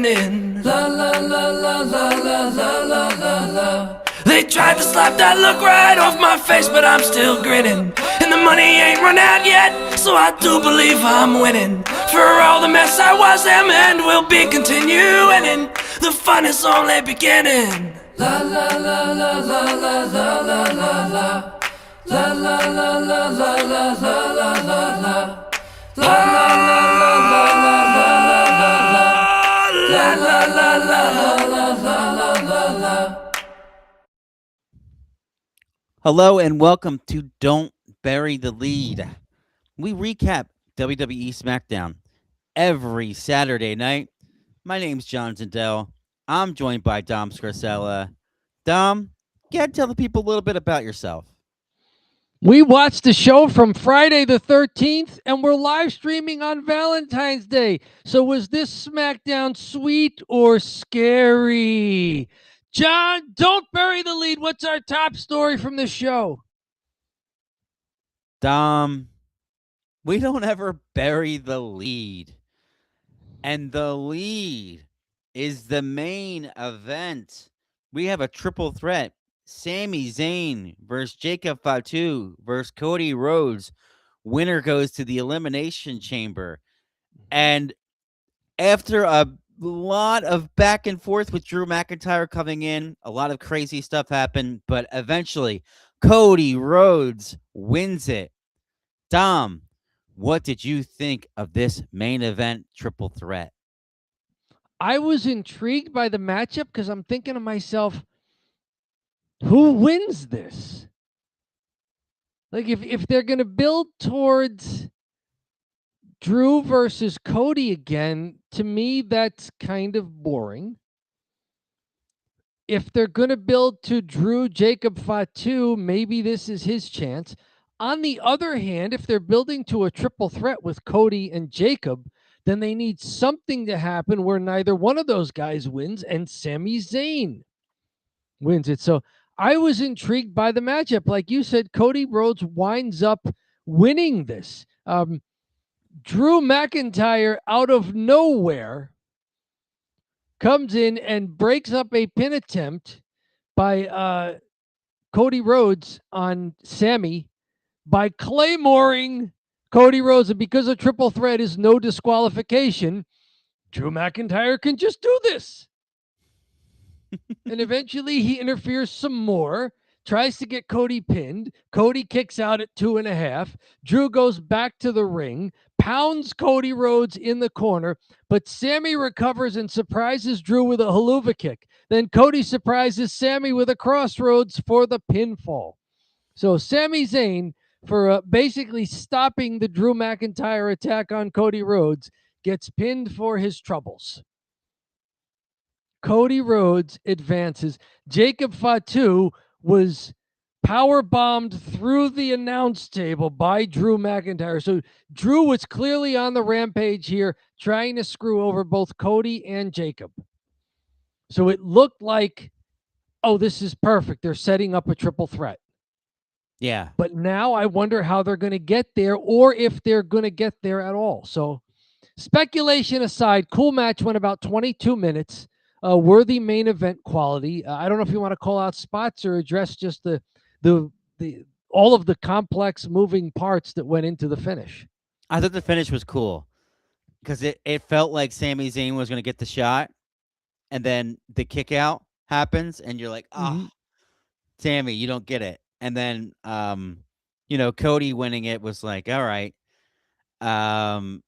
beginning. La la la la la la la la la la. They tried to slap that look right off my face, but I'm still grinning. And the money ain't run out yet, so I do believe I'm winning. For all the mess I was, am and will be continuing. And the fun is only beginning. La la la la la la la la la la. La la la la la la la la la la. La la la la la la la la la. La la la la la la la la. Hello and welcome to Don't Bury the Lead. We recap WWE Smackdown every Saturday night. My name's John Zindel. I'm joined by Dom Scarcella. Dom, tell the people a little bit about yourself. We watched the show from Friday the 13th, and we're live streaming on Valentine's Day. So was this SmackDown sweet or scary? John, don't bury the lead. What's our top story from the show? Dom, we don't ever bury the lead. And the lead is the main event. We have a triple threat. Sami Zayn versus Jacob Fatu versus Cody Rhodes. Winner goes to the Elimination Chamber. And after a lot of back and forth with Drew McIntyre coming in, a lot of crazy stuff happened, but eventually Cody Rhodes wins it. Dom, what did you think of this main event triple threat? I was intrigued by the matchup because I'm thinking to myself, who wins this? Like, if they're going to build towards Drew versus Cody again, to me, that's kind of boring. If they're going to build to Drew, Jacob Fatu, maybe this is his chance. On the other hand, if they're building to a triple threat with Cody and Jacob, then they need something to happen where neither one of those guys wins and Sami Zayn wins it. So I was intrigued by the matchup. Like you said, Cody Rhodes winds up winning this. Drew McIntyre, out of nowhere, comes in and breaks up a pin attempt by Cody Rhodes on Sami by claymoring Cody Rhodes. And because a triple threat is no disqualification, Drew McIntyre can just do this. And eventually he interferes some more, tries to get Cody pinned. Cody kicks out at 2.5. Drew goes back to the ring, pounds Cody Rhodes in the corner, but Sami recovers and surprises Drew with a haluva kick. Then Cody surprises Sami with a crossroads for the pinfall. So Sami Zayn, for basically stopping the Drew McIntyre attack on Cody Rhodes, gets pinned for his troubles. Cody Rhodes advances. Jacob Fatu was power bombed through the announce table by Drew McIntyre. So Drew was clearly on the rampage here, trying to screw over both Cody and Jacob. So it looked like, oh, this is perfect. They're setting up a triple threat. Yeah. But now I wonder how they're going to get there, or if they're going to get there at all. So speculation aside, cool match, went about 22 minutes. Worthy main event quality. I don't know if you want to call out spots or address just the all of the complex moving parts that went into the finish. I thought the finish was cool because it felt like Sami Zayn was going to get the shot, and then the kick out happens, and you're like, oh, Sami, you don't get it. And then, Cody winning it was like, all right. A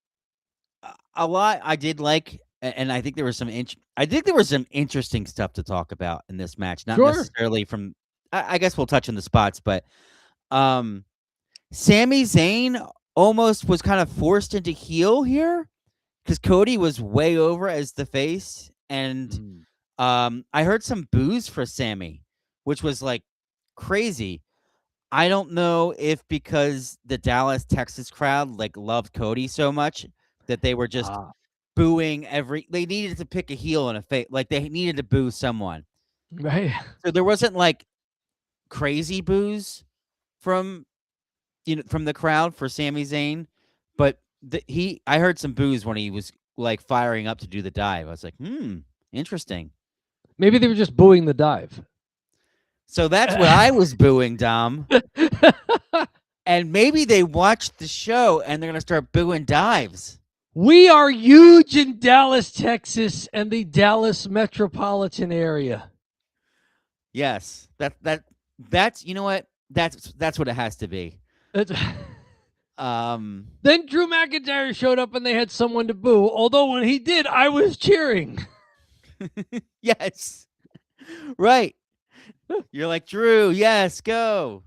lot I did like, and I think there was some interesting stuff to talk about in this match. Not necessarily from, I guess we'll touch on the spots, but Sami Zayn almost was kind of forced into heel here because Cody was way over as the face, and I heard some boos for Sami, which was like crazy. I don't know if because the Dallas, Texas crowd loved Cody so much that they were just booing they needed to pick a heel and a face. Like they needed to boo someone. Right. So there wasn't crazy boos from the crowd for Sami Zayn, but I heard some boos when he was like firing up to do the dive. I was like, interesting. Maybe they were just booing the dive. So that's what I was booing, Dom. And maybe they watched the show and they're gonna start booing dives. We are huge in Dallas, Texas, and the Dallas metropolitan area. Yes, that's you know what that's what it has to be. Then Drew McIntyre showed up and they had someone to boo. Although when he did, I was cheering. Yes, right. You're like, Drew, yes, go.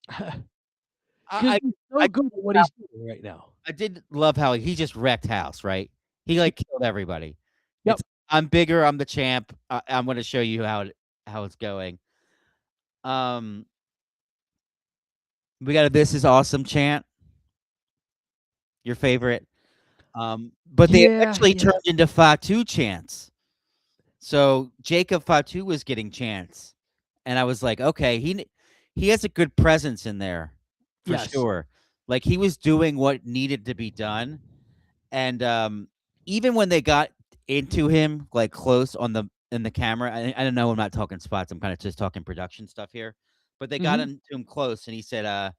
Because he's so good at what he's doing right now. I did love how he just wrecked house, right? He like killed everybody. Yep. I'm bigger. I'm the champ. I'm going to show you how it's going. We got a "This is awesome" chant. Your favorite. But they actually turned into Fatu chants. So Jacob Fatu was getting chants, and I was like, okay, he has a good presence in there for sure. Like he was doing what needed to be done, and even when they got into him like close in the camera, I don't know. I'm not talking spots. I'm kind of just talking production stuff here. But they got into him close, and he said,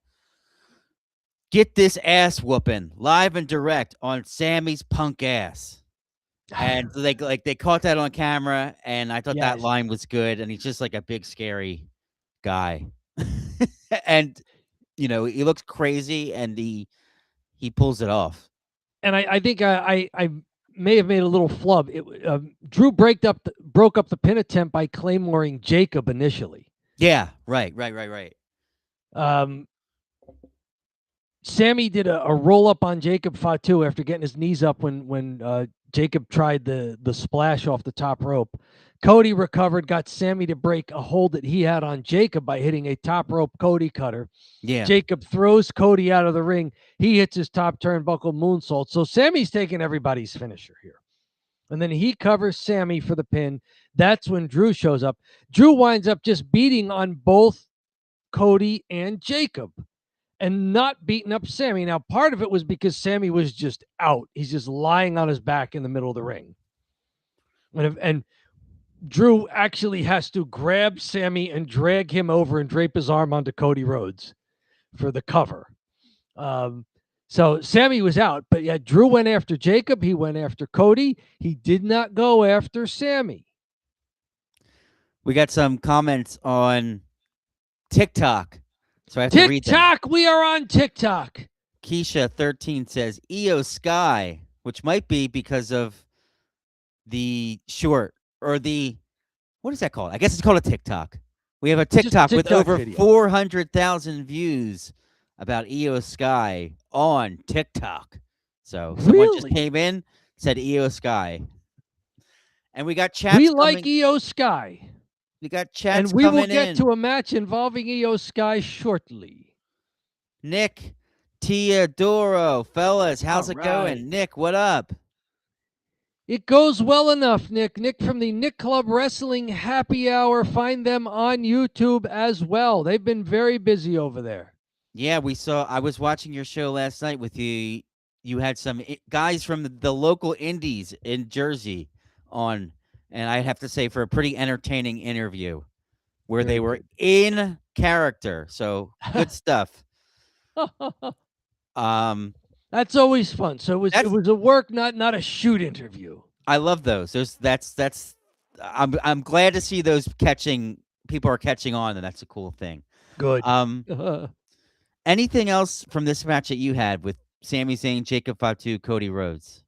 "Get this ass whooping live and direct on Sammy's punk ass." And they caught that on camera, and I thought that line was good. And he's just like a big scary guy, and he looks crazy, and he pulls it off. And I think I may have made a little flub. Drew broke up the pin attempt by claymoring Jacob initially. Yeah, right. Sammy did a roll up on Jacob Fatu after getting his knees up when Jacob tried the splash off the top rope. Cody recovered, got Sammy to break a hold that he had on Jacob by hitting a top rope Cody cutter. Yeah. Jacob throws Cody out of the ring. He hits his top turnbuckle moonsault. So Sammy's taking everybody's finisher here. And then he covers Sammy for the pin. That's when Drew shows up. Drew winds up just beating on both Cody and Jacob and not beating up Sammy. Now, part of it was because Sammy was just out. He's just lying on his back in the middle of the ring. And Drew actually has to grab Sammy and drag him over and drape his arm onto Cody Rhodes for the cover. So Sammy was out, but yeah, Drew went after Jacob. He went after Cody. He did not go after Sammy. We got some comments on TikTok, so I have to read them. TikTok, we are on TikTok. Keisha13 says Io Sky, which might be because of the short or what is that called? I guess it's called a TikTok. We have a TikTok with over 400,000 views about Io Sky on TikTok. So someone just came in, said Io Sky. And we got chats. We like Io Sky. We got chats and we coming will get to a match involving Io Sky shortly. Nick Teodoro, fellas, how's it going? Nick, what up? It goes well enough, Nick. Nick from the Nick Club Wrestling Happy Hour. Find them on YouTube as well. They've been very busy over there. Yeah, I was watching your show last night with you. You had some guys from the local indies in Jersey on, and I have to say, for a pretty entertaining interview where they were in character. So good stuff. That's always fun. So it was a work, not a shoot interview. I love those. I'm glad to see those people are catching on, and that's a cool thing. Good. Anything else from this match that you had with Sami Zayn, Jacob Fatu, Cody Rhodes?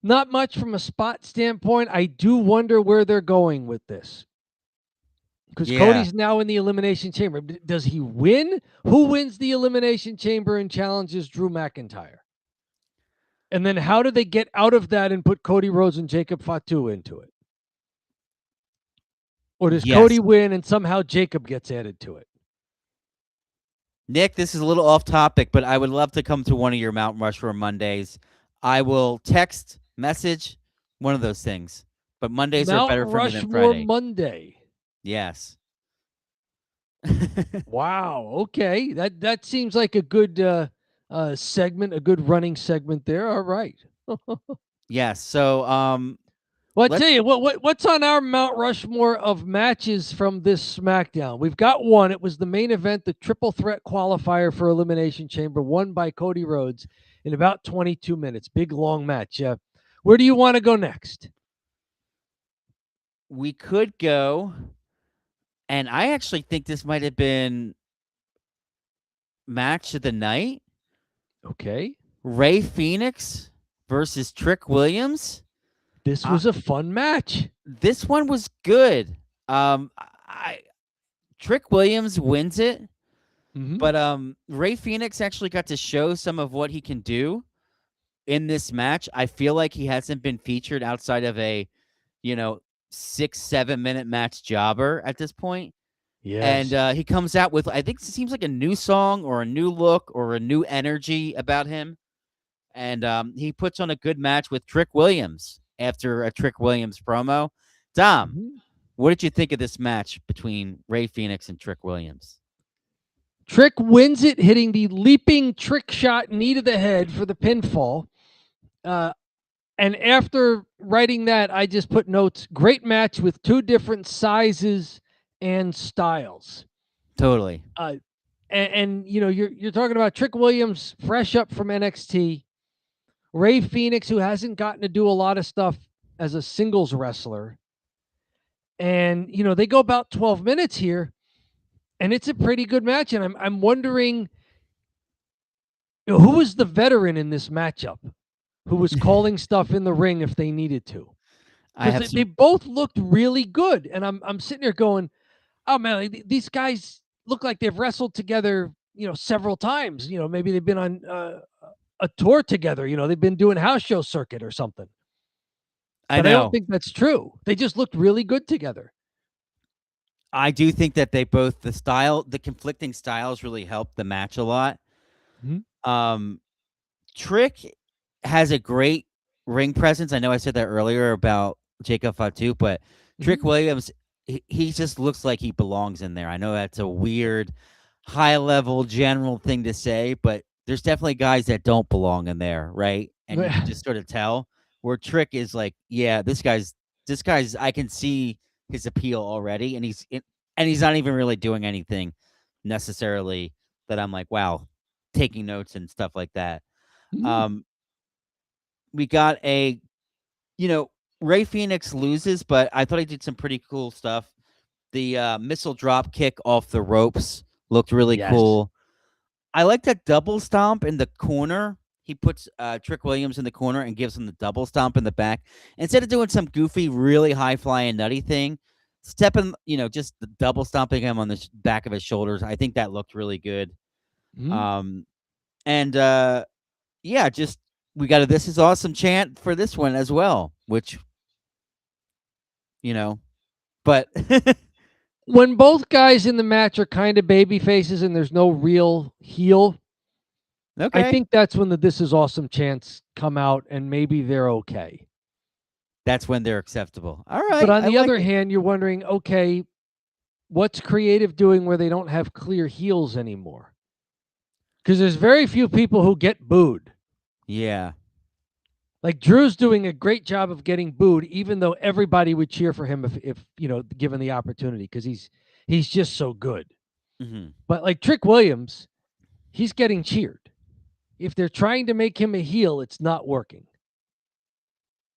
Not much from a spot standpoint. I do wonder where they're going with this. Because Cody's now in the Elimination Chamber. Does he win? Who wins the Elimination Chamber and challenges Drew McIntyre? And then how do they get out of that and put Cody Rhodes and Jacob Fatu into it? Or does Cody win and somehow Jacob gets added to it? Nick, this is a little off topic, but I would love to come to one of your Mount Rushmore Mondays. I will text, message, one of those things. But Mondays are better for me than Friday. Monday. Yes. Wow. Okay. That seems like a good segment, a good running segment there. All right. Yes. So Well, I let's tell you what's on our Mount Rushmore of matches from this SmackDown. We've got one. It was the main event, the triple threat qualifier for Elimination Chamber, won by Cody Rhodes in about 22 minutes. Big long match. Where do you want to go next? we could go, and I actually think this might have been match of the night. Okay. Ray Phoenix versus Trick Williams. This was a fun match. This one was good. I Trick Williams wins it, but Ray Phoenix actually got to show some of what he can do in this match. I feel like he hasn't been featured outside of a, 6-7 minute match jobber at this point. Yes. And he comes out with, I think it seems like a new song or a new look or a new energy about him. And he puts on a good match with Trick Williams after a Trick Williams promo. Dom, what did you think of this match between Ray Phoenix and Trick Williams? Trick wins it, hitting the leaping trick shot knee to the head for the pinfall. And after writing that, I just put notes. Great match with two different sizes and styles. Totally. And you're talking about Trick Williams, fresh up from NXT. Ray Phoenix, who hasn't gotten to do a lot of stuff as a singles wrestler. And, they go about 12 minutes here, and it's a pretty good match. And I'm wondering, who was the veteran in this matchup who was calling stuff in the ring if they needed to? Because they both looked really good. And I'm sitting there going, oh, man, these guys look like they've wrestled together, several times. Maybe they've been on a tour together. They've been doing house show circuit or something. But I don't think that's true. They just looked really good together. I do think that they both, the conflicting styles really helped the match a lot. Trick has a great ring presence. I know I said that earlier about Jacob Fatu, but Trick Williams, he just looks like he belongs in there. I know that's a weird, high-level, general thing to say, but there's definitely guys that don't belong in there, right? And you can just sort of tell. Where Trick is like, yeah, this guy's. I can see his appeal already, and he's not even really doing anything necessarily that I'm like, wow, taking notes and stuff like that. We got Ray Phoenix loses, but I thought he did some pretty cool stuff. The missile drop kick off the ropes looked really cool. I like that double stomp in the corner. He puts Trick Williams in the corner and gives him the double stomp in the back. Instead of doing some goofy, really high-flying, nutty thing, just the double stomping him on the back of his shoulders. I think that looked really good. Just we got a "This is awesome" chant for this one as well, which, but when both guys in the match are kind of baby faces and there's no real heel, I think that's when the "This is awesome" chants come out, and maybe they're okay. That's when they're acceptable. All right. But on the other hand, you're wondering, okay, what's creative doing where they don't have clear heels anymore? Because there's very few people who get booed. Yeah. Like Drew's doing a great job of getting booed, even though everybody would cheer for him if given the opportunity, because he's just so good. But like Trick Williams, he's getting cheered. If they're trying to make him a heel, it's not working.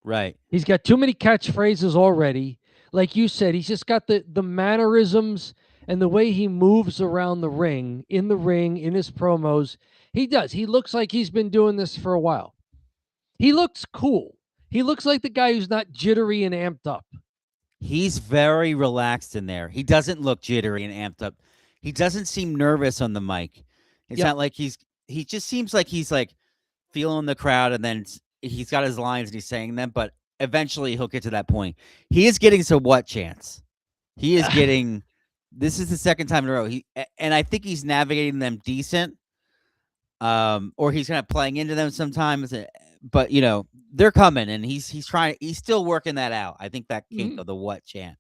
Right. He's got too many catchphrases already. Like you said, he's just got the mannerisms and the way he moves around the ring, in his promos. He does. He looks like he's been doing this for a while. He looks cool. He looks like the guy who's not jittery and amped up. He's very relaxed in there. He doesn't look jittery and amped up. He doesn't seem nervous on the mic. It's not like he just seems like he's like feeling the crowd, and then he's got his lines and he's saying them, but eventually he'll get to that point. He is getting some what chance. He is getting, this is the second time in a row. And I think he's navigating them decent. Or he's kind of playing into them sometimes, but they're coming, and he's still working that out. I think that kink of the what chant.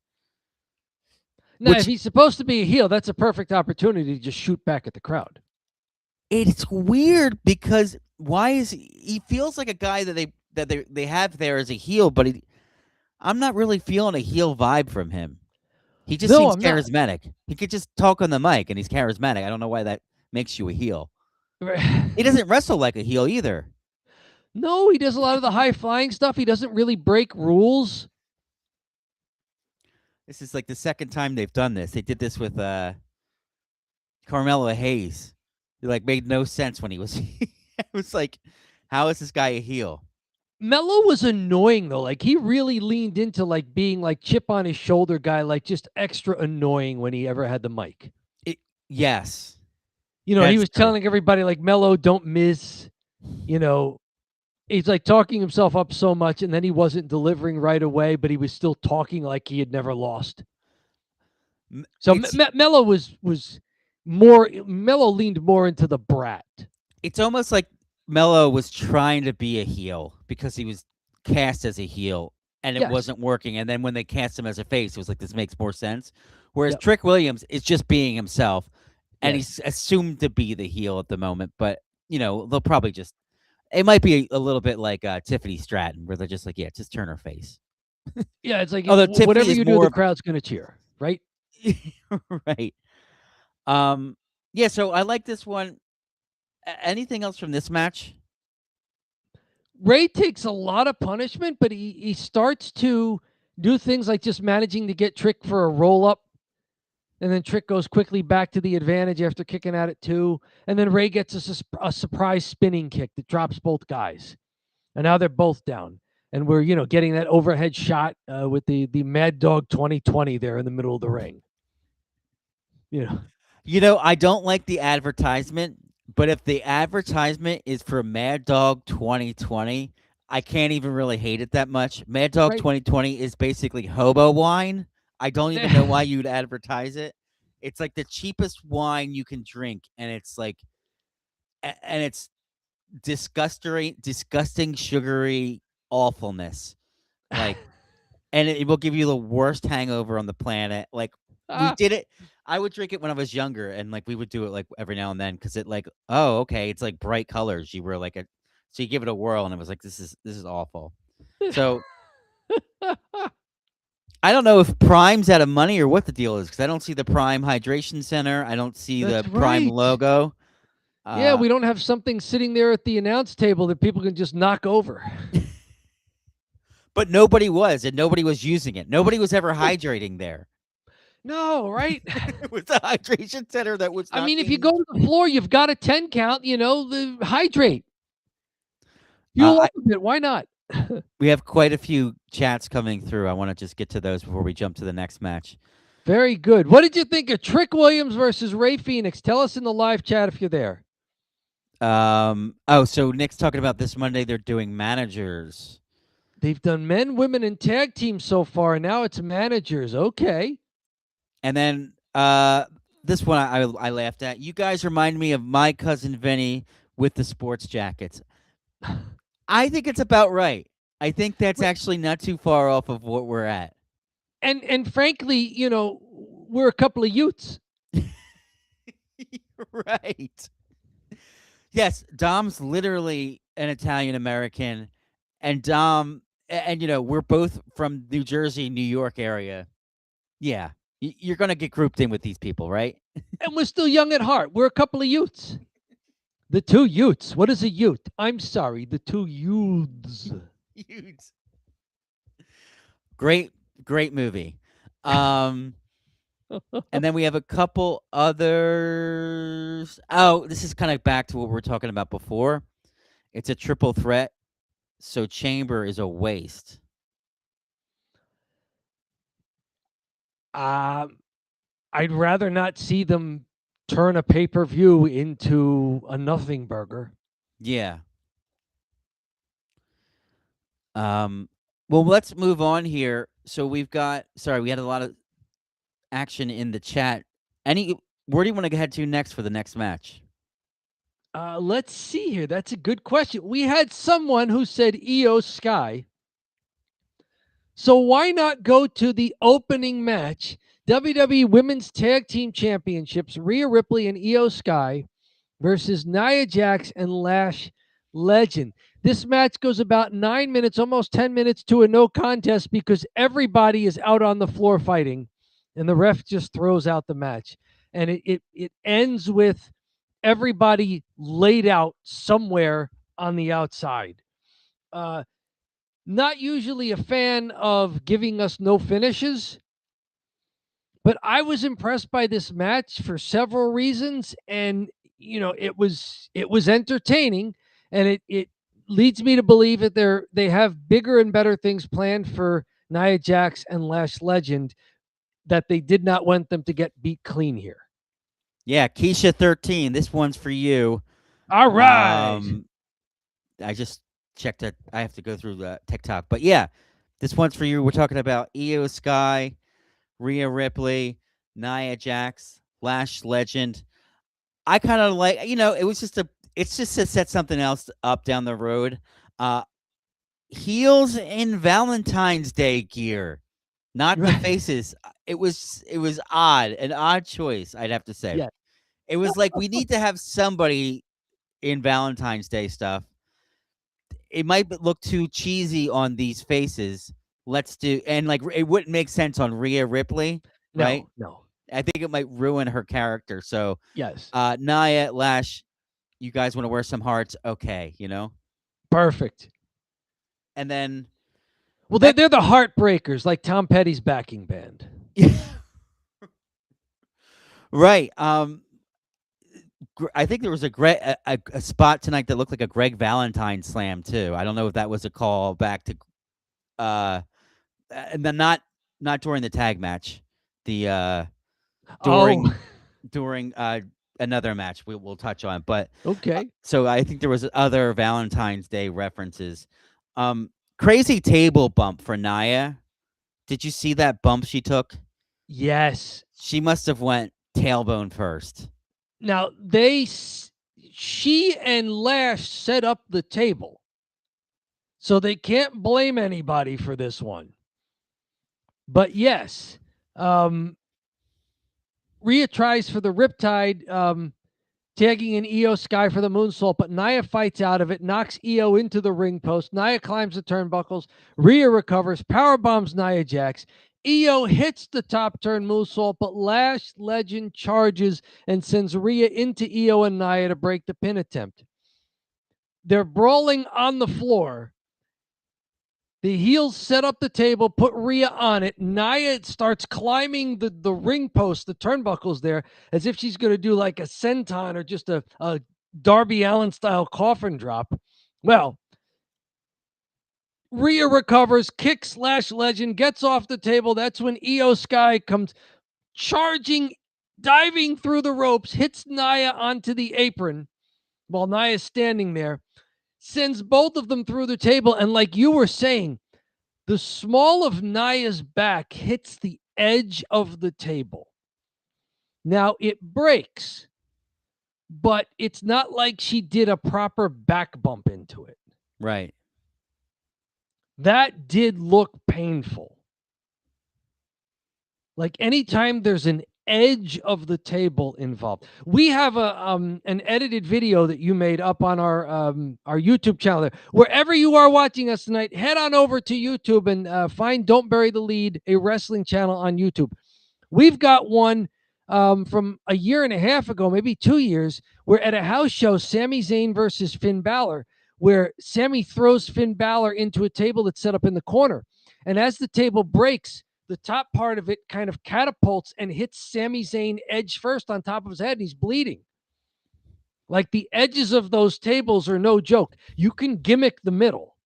Now, if he's supposed to be a heel, that's a perfect opportunity to just shoot back at the crowd. It's weird because why is he feels like a guy that that they have there as a heel, but I'm not really feeling a heel vibe from him. He just No, seems I'm not. charismatic. He could just talk on the mic, and he's charismatic. I don't know why that makes you a heel. He doesn't wrestle like a heel either. No, he does a lot of the high flying stuff. He doesn't really break rules. This is like the second time they've done this. They did this with Carmelo Hayes. It like made no sense when he was. It was like, how is this guy a heel? Mello was annoying though. Like he really leaned into like being like chip on his shoulder guy, like just extra annoying when he ever had the mic. Yes. He was telling everybody like Mello, don't miss. He's like talking himself up so much, and then he wasn't delivering right away, but he was still talking like he had never lost. So Mello was more. Mello leaned more into the brat. It's almost like Mello was trying to be a heel because he was cast as a heel and it wasn't working. And then when they cast him as a face, it was like, this makes more sense. Whereas Trick Williams is just being himself, and he's assumed to be the heel at the moment. But they'll probably just. It might be a little bit like Tiffany Stratton, where they're just like, just turn her face. Yeah, it's like Tiffany whatever is you do, the crowd's going to cheer, right? Right. So I like this one. Anything else from this match? Ray takes a lot of punishment, but he starts to do things like just managing to get Trick for a roll up. And then Trick goes quickly back to the advantage after kicking at it too. And then Ray gets a surprise spinning kick that drops both guys. And now they're both down. And we're, getting that overhead shot with the Mad Dog 2020 there in the middle of the ring. I don't like the advertisement, but if the advertisement is for Mad Dog 2020, I can't even really hate it that much. Mad Dog 2020 is basically hobo wine. I don't even know why you'd advertise it. It's like the cheapest wine you can drink, and it's like, and it's disgusting, sugary awfulness. Like, and it will give you the worst hangover on the planet. Like, we did it. I would drink it when I was younger, and like we would do it like every now and then because it like, oh, okay, it's like bright colors. You were like so you give it a whirl, and it was like, this is awful. So I don't know if Prime's out of money or what the deal is, because I don't see the Prime Hydration Center. I don't see the Prime logo. Yeah, we don't have something sitting there at the announce table that people can just knock over. But nobody was, and nobody was using it. Nobody was ever hydrating there. No, right? It was the hydration center that was. I mean, if you go to the floor, you've got a 10 count. The hydrate. Fuel up a bit. Why not? We have quite a few chats coming through. I want to just get to those before we jump to the next match. Very good. What did you think of Trick Williams versus Ray Phoenix? Tell us in the live chat if you're there. So Nick's talking about this Monday. They're doing managers. They've done men, women, and tag teams so far, and now it's managers. Okay. And then this one I laughed at. You guys remind me of My Cousin Vinny with the sports jackets. I think it's about right. I think that's actually not too far off of what we're at. And frankly, we're a couple of Utes. Right. Yes, Dom's literally an Italian American, and Dom, and we're both from New Jersey, New York area. Yeah, you're gonna get grouped in with these people, right? And we're still young at heart. We're a couple of Utes. The two Utes. What is a Ute? I'm sorry, the two Utes. Utes. Great movie. And then we have a couple others. Oh, this is kind of back to what we were talking about before. It's a triple threat, so Chamber is a waste. I'd rather not see them turn a pay-per-view into a nothing burger. Yeah. Well, let's move on here. So we had a lot of action in the chat. Where do you want to head to next for the next match? Let's see here. That's a good question. We had someone who said Io Sky. So why not go to the opening match? WWE Women's Tag Team Championships, Rhea Ripley and Io Sky versus Nia Jax and Lash Legend. This match goes about 9 minutes, almost 10 minutes to a no contest because everybody is out on the floor fighting, and the ref just throws out the match. And it ends with everybody laid out somewhere on the outside. Not usually a fan of giving us no finishes, but I was impressed by this match for several reasons, and it was entertaining, and it leads me to believe that they have bigger and better things planned for Nia Jax and Lash Legend, that they did not want them to get beat clean here. Yeah, Keisha 13. This one's for you. All right. I just checked it. I have to go through the TikTok, but yeah, this one's for you. We're talking about Io Sky, Rhea Ripley, Nia Jax, Lash Legend. I kind of like, it's just to set something else up down the road. Heels in Valentine's Day gear, not the faces. It was an odd choice, I'd have to say. Yeah. It was like, we need to have somebody in Valentine's Day stuff. It might look too cheesy on these faces. Let's do, and like, it wouldn't make sense on Rhea Ripley, right? No. I think it might ruin her character. So, Yes. Nia, Lash, you guys want to wear some hearts? Okay, Perfect. And then, well, they're the Heartbreakers, like Tom Petty's backing band. Right. I think there was a spot tonight that looked like a Greg Valentine slam too. I don't know if that was a call back to, and then not during the tag match, the during another match we'll touch on. But okay. So I think there was other Valentine's Day references. Crazy table bump for Nia. Did you see that bump she took? Yes. She must have went tailbone first. Now, she and Lash set up the table, so they can't blame anybody for this one. But yes, Rhea tries for the Riptide, tagging in Io Sky for the moonsault, but Nia fights out of it, knocks Io into the ring post. Nia climbs the turnbuckles. Rhea recovers, powerbombs Nia Jax. Io hits the top turn moonsault, but Lash Legend charges and sends Rhea into Io and Nia to break the pin attempt. They're brawling on the floor. The heels set up the table, put Rhea on it. Nia starts climbing the ring post, the turnbuckles there, as if she's going to do like a senton or just a Darby Allin style coffin drop. Well, Rhea recovers, kicks Lash Legend, gets off the table. That's when Io Sky comes charging, diving through the ropes, hits Nia onto the apron while Nia's standing there, sends both of them through the table. And like you were saying, the small of Nia's back hits the edge of the table. Now, it breaks, but it's not like she did a proper back bump into it. Right. That did look painful. Like anytime there's an edge of the table involved. We have an edited video that you made up on our YouTube channel there. Wherever you are watching us tonight, head on over to YouTube and find Don't Bury the Lead, a wrestling channel on YouTube. We've got one from a year and a half ago, maybe 2 years, where at a house show, Sami Zayn versus Finn Balor, where Sami throws Finn Balor into a table that's set up in the corner. And as the table breaks, the top part of it kind of catapults and hits Sami Zayn edge first on top of his head, and he's bleeding. Like, the edges of those tables are no joke. You can gimmick the middle.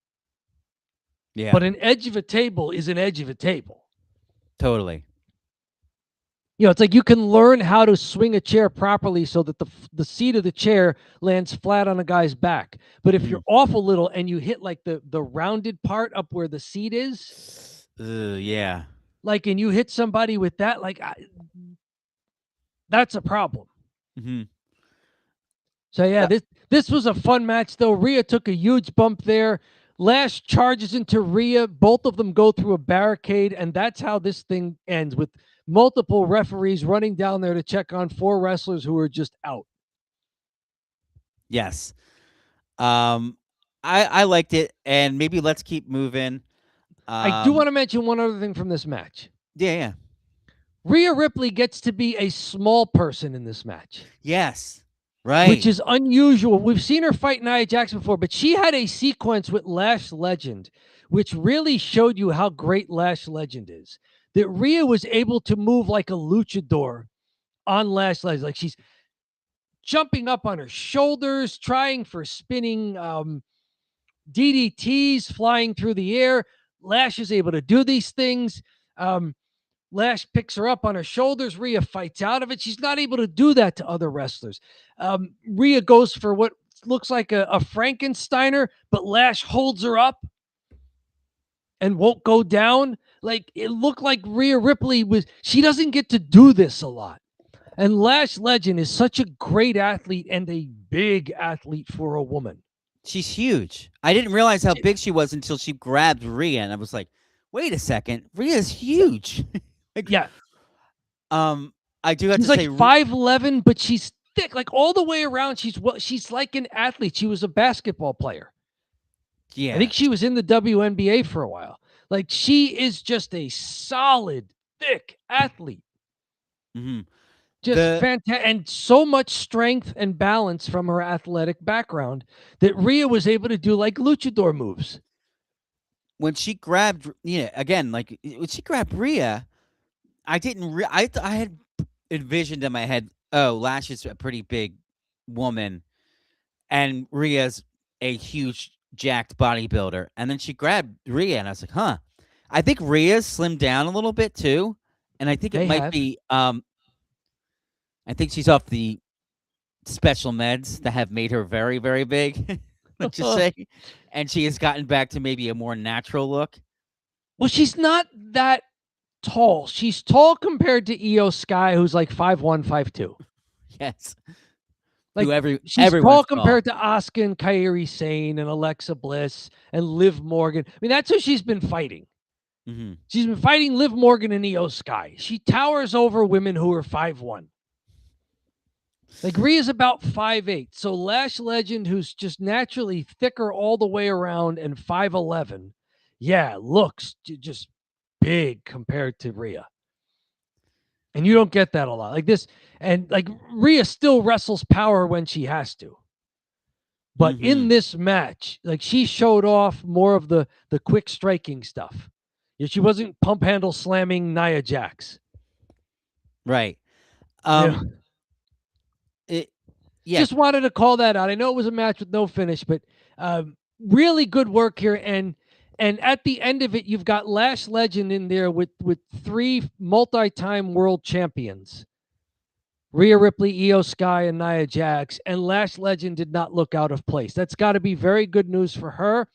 Yeah. But an edge of a table is an edge of a table. Totally. It's like you can learn how to swing a chair properly so that the seat of the chair lands flat on a guy's back. But if you're off a little and you hit like the rounded part up where the seat is, yeah. Like, and you hit somebody with that, like, that's a problem. Mm-hmm. So yeah, this was a fun match though. Rhea took a huge bump there. Lash charges into Rhea. Both of them go through a barricade, and that's how this thing ends, with multiple referees running down there to check on 4 wrestlers who are just out. Yes. I liked it, and maybe let's keep moving. I do want to mention one other thing from this match. Yeah. Rhea Ripley gets to be a small person in this match. Yes. Right. Which is unusual. We've seen her fight Nia Jax before, but she had a sequence with Lash Legend, which really showed you how great Lash Legend is. That Rhea was able to move like a luchador on Lash Legend. Like she's jumping up on her shoulders, trying for spinning DDTs, flying through the air. Lash is able to do these things. Lash picks her up on her shoulders. Rhea fights out of it. She's not able to do that to other wrestlers. Rhea goes for what looks like a Frankensteiner, but Lash holds her up and won't go down. Like it looked like Rhea Ripley she doesn't get to do this a lot. And Lash Legend is such a great athlete and a big athlete for a woman. She's huge. I didn't realize how big she was until she grabbed Rhea, and I was like, wait a second, Rhea's huge. Yeah. I do have she's to like say 5'11", but she's thick. Like all the way around, she's like an athlete. She was a basketball player. Yeah. I think she was in the WNBA for a while. Like she is just a solid, thick athlete. Mm-hmm. Just fantastic, and so much strength and balance from her athletic background that Rhea was able to do like luchador moves. When she grabbed, again, like when she grabbed Rhea, I didn't. I had envisioned in my head, oh, Lash is a pretty big woman, and Rhea's a huge jacked bodybuilder, and then she grabbed Rhea, and I was like, huh. I think Rhea's slimmed down a little bit too, and I think it might be. I think she's off the special meds that have made her very, very big. Let's just say, and she has gotten back to maybe a more natural look. Well, she's not that tall. She's tall compared to Io Sky, who's like 5'1", 5'2". Yes. Like she's tall compared to Asuka and Kairi Sane and Alexa Bliss and Liv Morgan. I mean, that's who she's been fighting. Mm-hmm. She's been fighting Liv Morgan and Io Sky. She towers over women who are 5'1". Like Rhea's about 5'8". So Lash Legend, who's just naturally thicker all the way around and 5'11", looks just big compared to Rhea. And you don't get that a lot. Like this, and like Rhea still wrestles power when she has to. But in this match, like she showed off more of the quick striking stuff. She wasn't pump handle slamming Nia Jax. Right. Just wanted to call that out. I know it was a match with no finish, but really good work here. And at the end of it, you've got Lash Legend in there with 3 multi-time world champions. Rhea Ripley, Io Sky, and Nia Jax. And Lash Legend did not look out of place. That's got to be very good news for her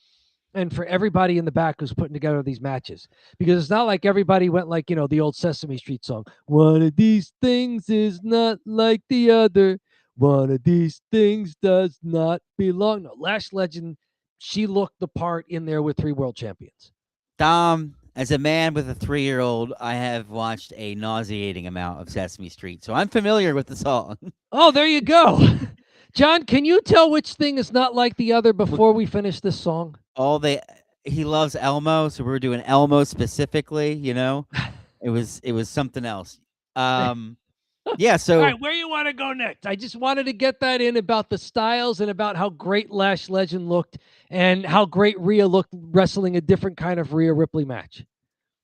and for everybody in the back who's putting together these matches. Because it's not like everybody went like, the old Sesame Street song. One of these things is not like the other. One of these things does not belong. No, Lash Legend, she looked the part in there with 3 world champions. Dom, as a man with a 3-year-old, I have watched a nauseating amount of Sesame Street, so I'm familiar with the song. Oh, there you go. John, can you tell which thing is not like the other before we finish this song? He loves Elmo, so we're doing Elmo specifically, It was something else. Yeah, so all right, where you want to go next? I just wanted to get that in about the styles and about how great Lash Legend looked and how great Rhea looked wrestling a different kind of Rhea Ripley match.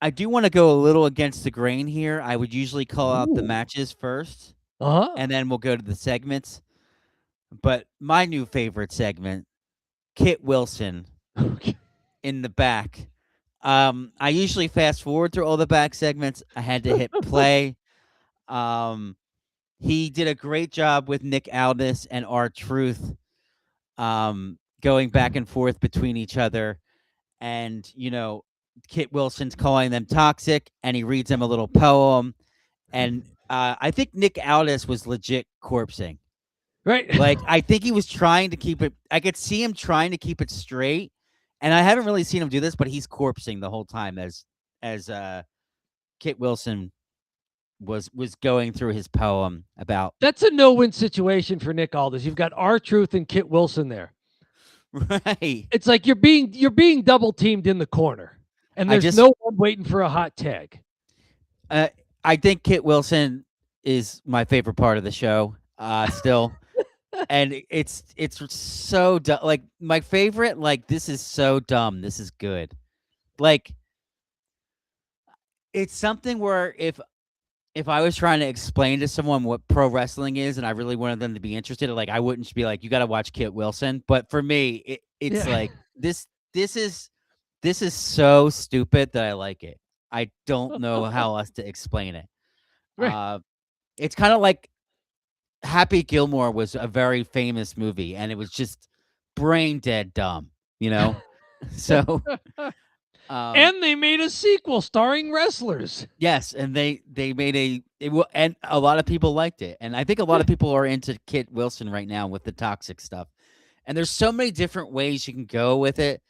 I do want to go a little against the grain here. I would usually call out the matches first, and then we'll go to the segments. But my new favorite segment, Kit Wilson in the back. I usually fast forward through all the back segments. I had to hit play. He did a great job with Nick Aldis and R-Truth going back and forth between each other. And, Kit Wilson's calling them toxic, and he reads them a little poem. And I think Nick Aldis was legit corpsing. Right. Like, I think he was trying to keep it. I could see him trying to keep it straight. And I haven't really seen him do this, but he's corpsing the whole time as Kit Wilson was going through his poem about. That's a no-win situation for Nick Aldis. You've got R-Truth and Kit Wilson there. Right. It's like you're being double teamed in the corner, and I there's just no one waiting for a hot tag. uh, I think Kit Wilson is my favorite part of the show. Still, and it's so dumb. Like my favorite. Like this is so dumb. This is good. Like it's something where if I was trying to explain to someone what pro wrestling is and I really wanted them to be interested, like I wouldn't just be like, you got to watch Kit Wilson. But for me, it's Yeah. like this is so stupid that I like it. I don't know how else to explain it. Right. It's kind of like Happy Gilmore was a very famous movie, and it was just brain dead dumb, you know. So, um, And they made a sequel starring wrestlers. yes, and they made and a lot of people liked it, and I think a lot of people are into Kit Wilson right now with the toxic stuff. And there's so many different ways you can go with it,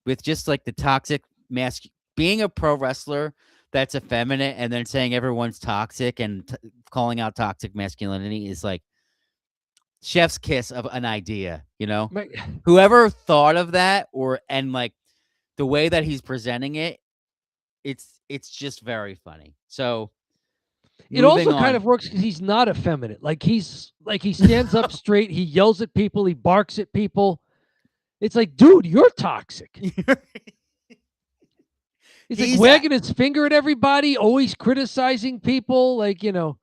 with just like the toxic being a pro wrestler that's effeminate, and then saying everyone's toxic and calling out toxic masculinity is like chef's kiss of an idea, you know? Right. Whoever thought of that and like the way that he's presenting it, it's just very funny. So It moving also kind on. of works because he's not effeminate. Like he stands up straight. He yells at people. He barks at people. It's like, dude, you're toxic. He's like He's wagging his finger at everybody, always criticizing people. Like, and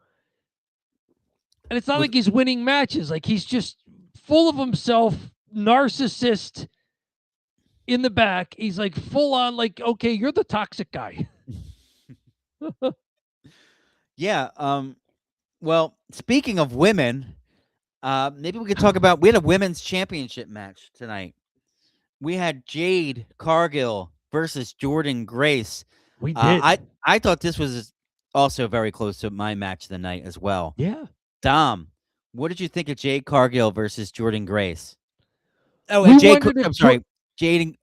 it's not with like he's winning matches. Like he's just full of himself, narcissist in the back. He's like full on, like, okay, you're the toxic guy. yeah. Well, speaking of women, maybe we could talk about. We had a women's championship match tonight. We had Jade Cargill versus Jordan Grace. We did. I thought this was also very close to my match of the night as well. Yeah. Dom, what did you think of Jade Cargill versus Jordan Grace? Oh, We and wondered if I'm sorry. Jade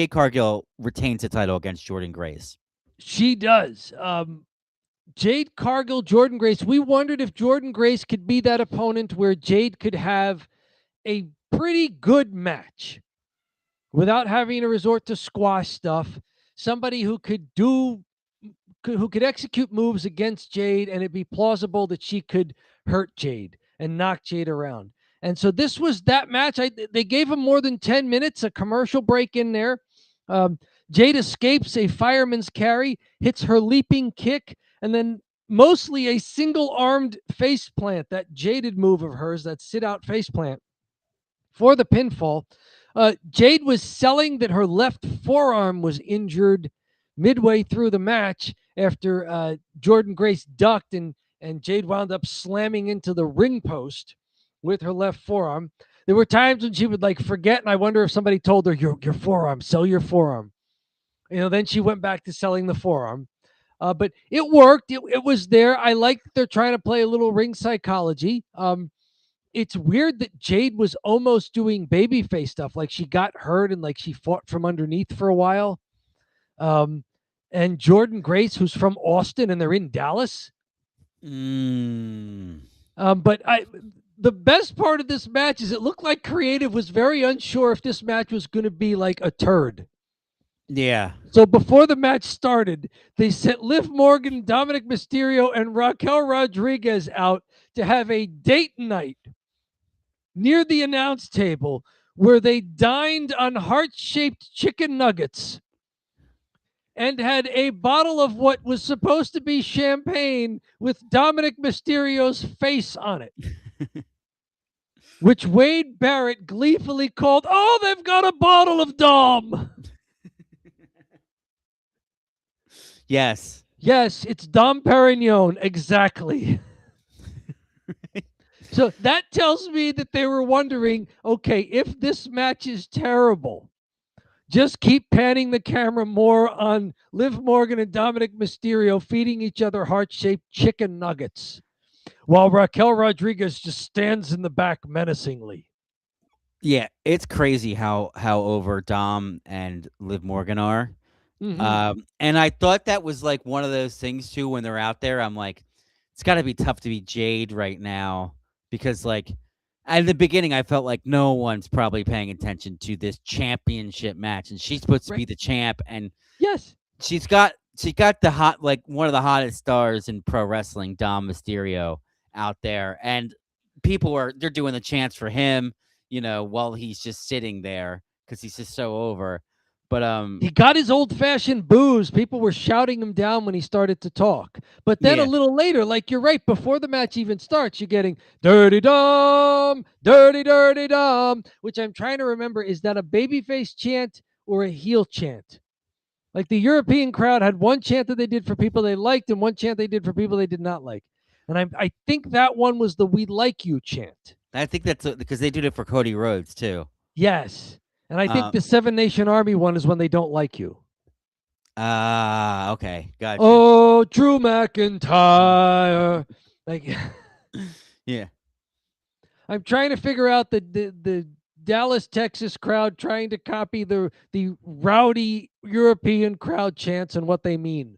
Cargill retains the title against Jordan Grace. She does. Jade Cargill, Jordan Grace. We wondered if Jordan Grace could be that opponent where Jade could have a pretty good match without having to resort to squash stuff. Somebody who could execute moves against Jade, and it'd be plausible that she could hurt Jade and knock Jade around. And so this was that match. They gave him more than 10 minutes, a commercial break in there. Jade escapes a fireman's carry, hits her leaping kick, and then mostly a single-armed face plant, that jaded move of hers, that sit-out face plant, for the pinfall. Jade was selling that her left forearm was injured midway through the match after Jordan Grace ducked, and Jade wound up slamming into the ring post with her left forearm. There were times when she would like forget, and I wonder if somebody told her, your forearm, sell your forearm. Then she went back to selling the forearm. But it worked. It was there. I like that they're trying to play a little ring psychology. It's weird that Jade was almost doing babyface stuff. Like she got hurt and like she fought from underneath for a while. And Jordan Grace, who's from Austin, and they're in Dallas. But the best part of this match is it looked like Creative was very unsure if this match was going to be like a turd. Yeah. So before the match started, they sent Liv Morgan, Dominic Mysterio, and Raquel Rodriguez out to have a date night near the announce table where they dined on heart-shaped chicken nuggets and had a bottle of what was supposed to be champagne with Dominic Mysterio's face on it, which Wade Barrett gleefully called, "Oh, they've got a bottle of Dom." Yes. Yes, it's Dom Perignon, exactly. So that tells me that they were wondering, okay, if this match is terrible, just keep panning the camera more on Liv Morgan and Dominic Mysterio feeding each other heart-shaped chicken nuggets, while Raquel Rodriguez just stands in the back menacingly. Yeah, it's crazy how over Dom and Liv Morgan are. And I thought that was like one of those things too. When they're out there, I'm like, it's got to be tough to be Jade right now because like At the beginning, I felt like no one's probably paying attention to this championship match, and she's supposed to Right. be the champ, and Yes. she got the hot, like, one of the hottest stars in pro wrestling, Dom Mysterio, out there, and they're doing the chants for him, while he's just sitting there because he's just so over. But He got his old-fashioned boos. People were shouting him down when he started to talk. But then a yeah, little later, like you're right, before the match even starts, you're getting dirty Dom, which I'm trying to remember, is that a babyface chant or a heel chant? Like the European crowd had one chant that they did for people they liked and one chant they did for people they did not like. And I think that one was the "We Like You" chant. I think that's because they did it for Cody Rhodes too. Yes. And I think Um, the Seven Nation Army one is when they don't like you. okay, gotcha. Oh, Drew McIntyre. Like Yeah. I'm trying to figure out the Dallas, Texas crowd trying to copy the rowdy European crowd chants and what they mean.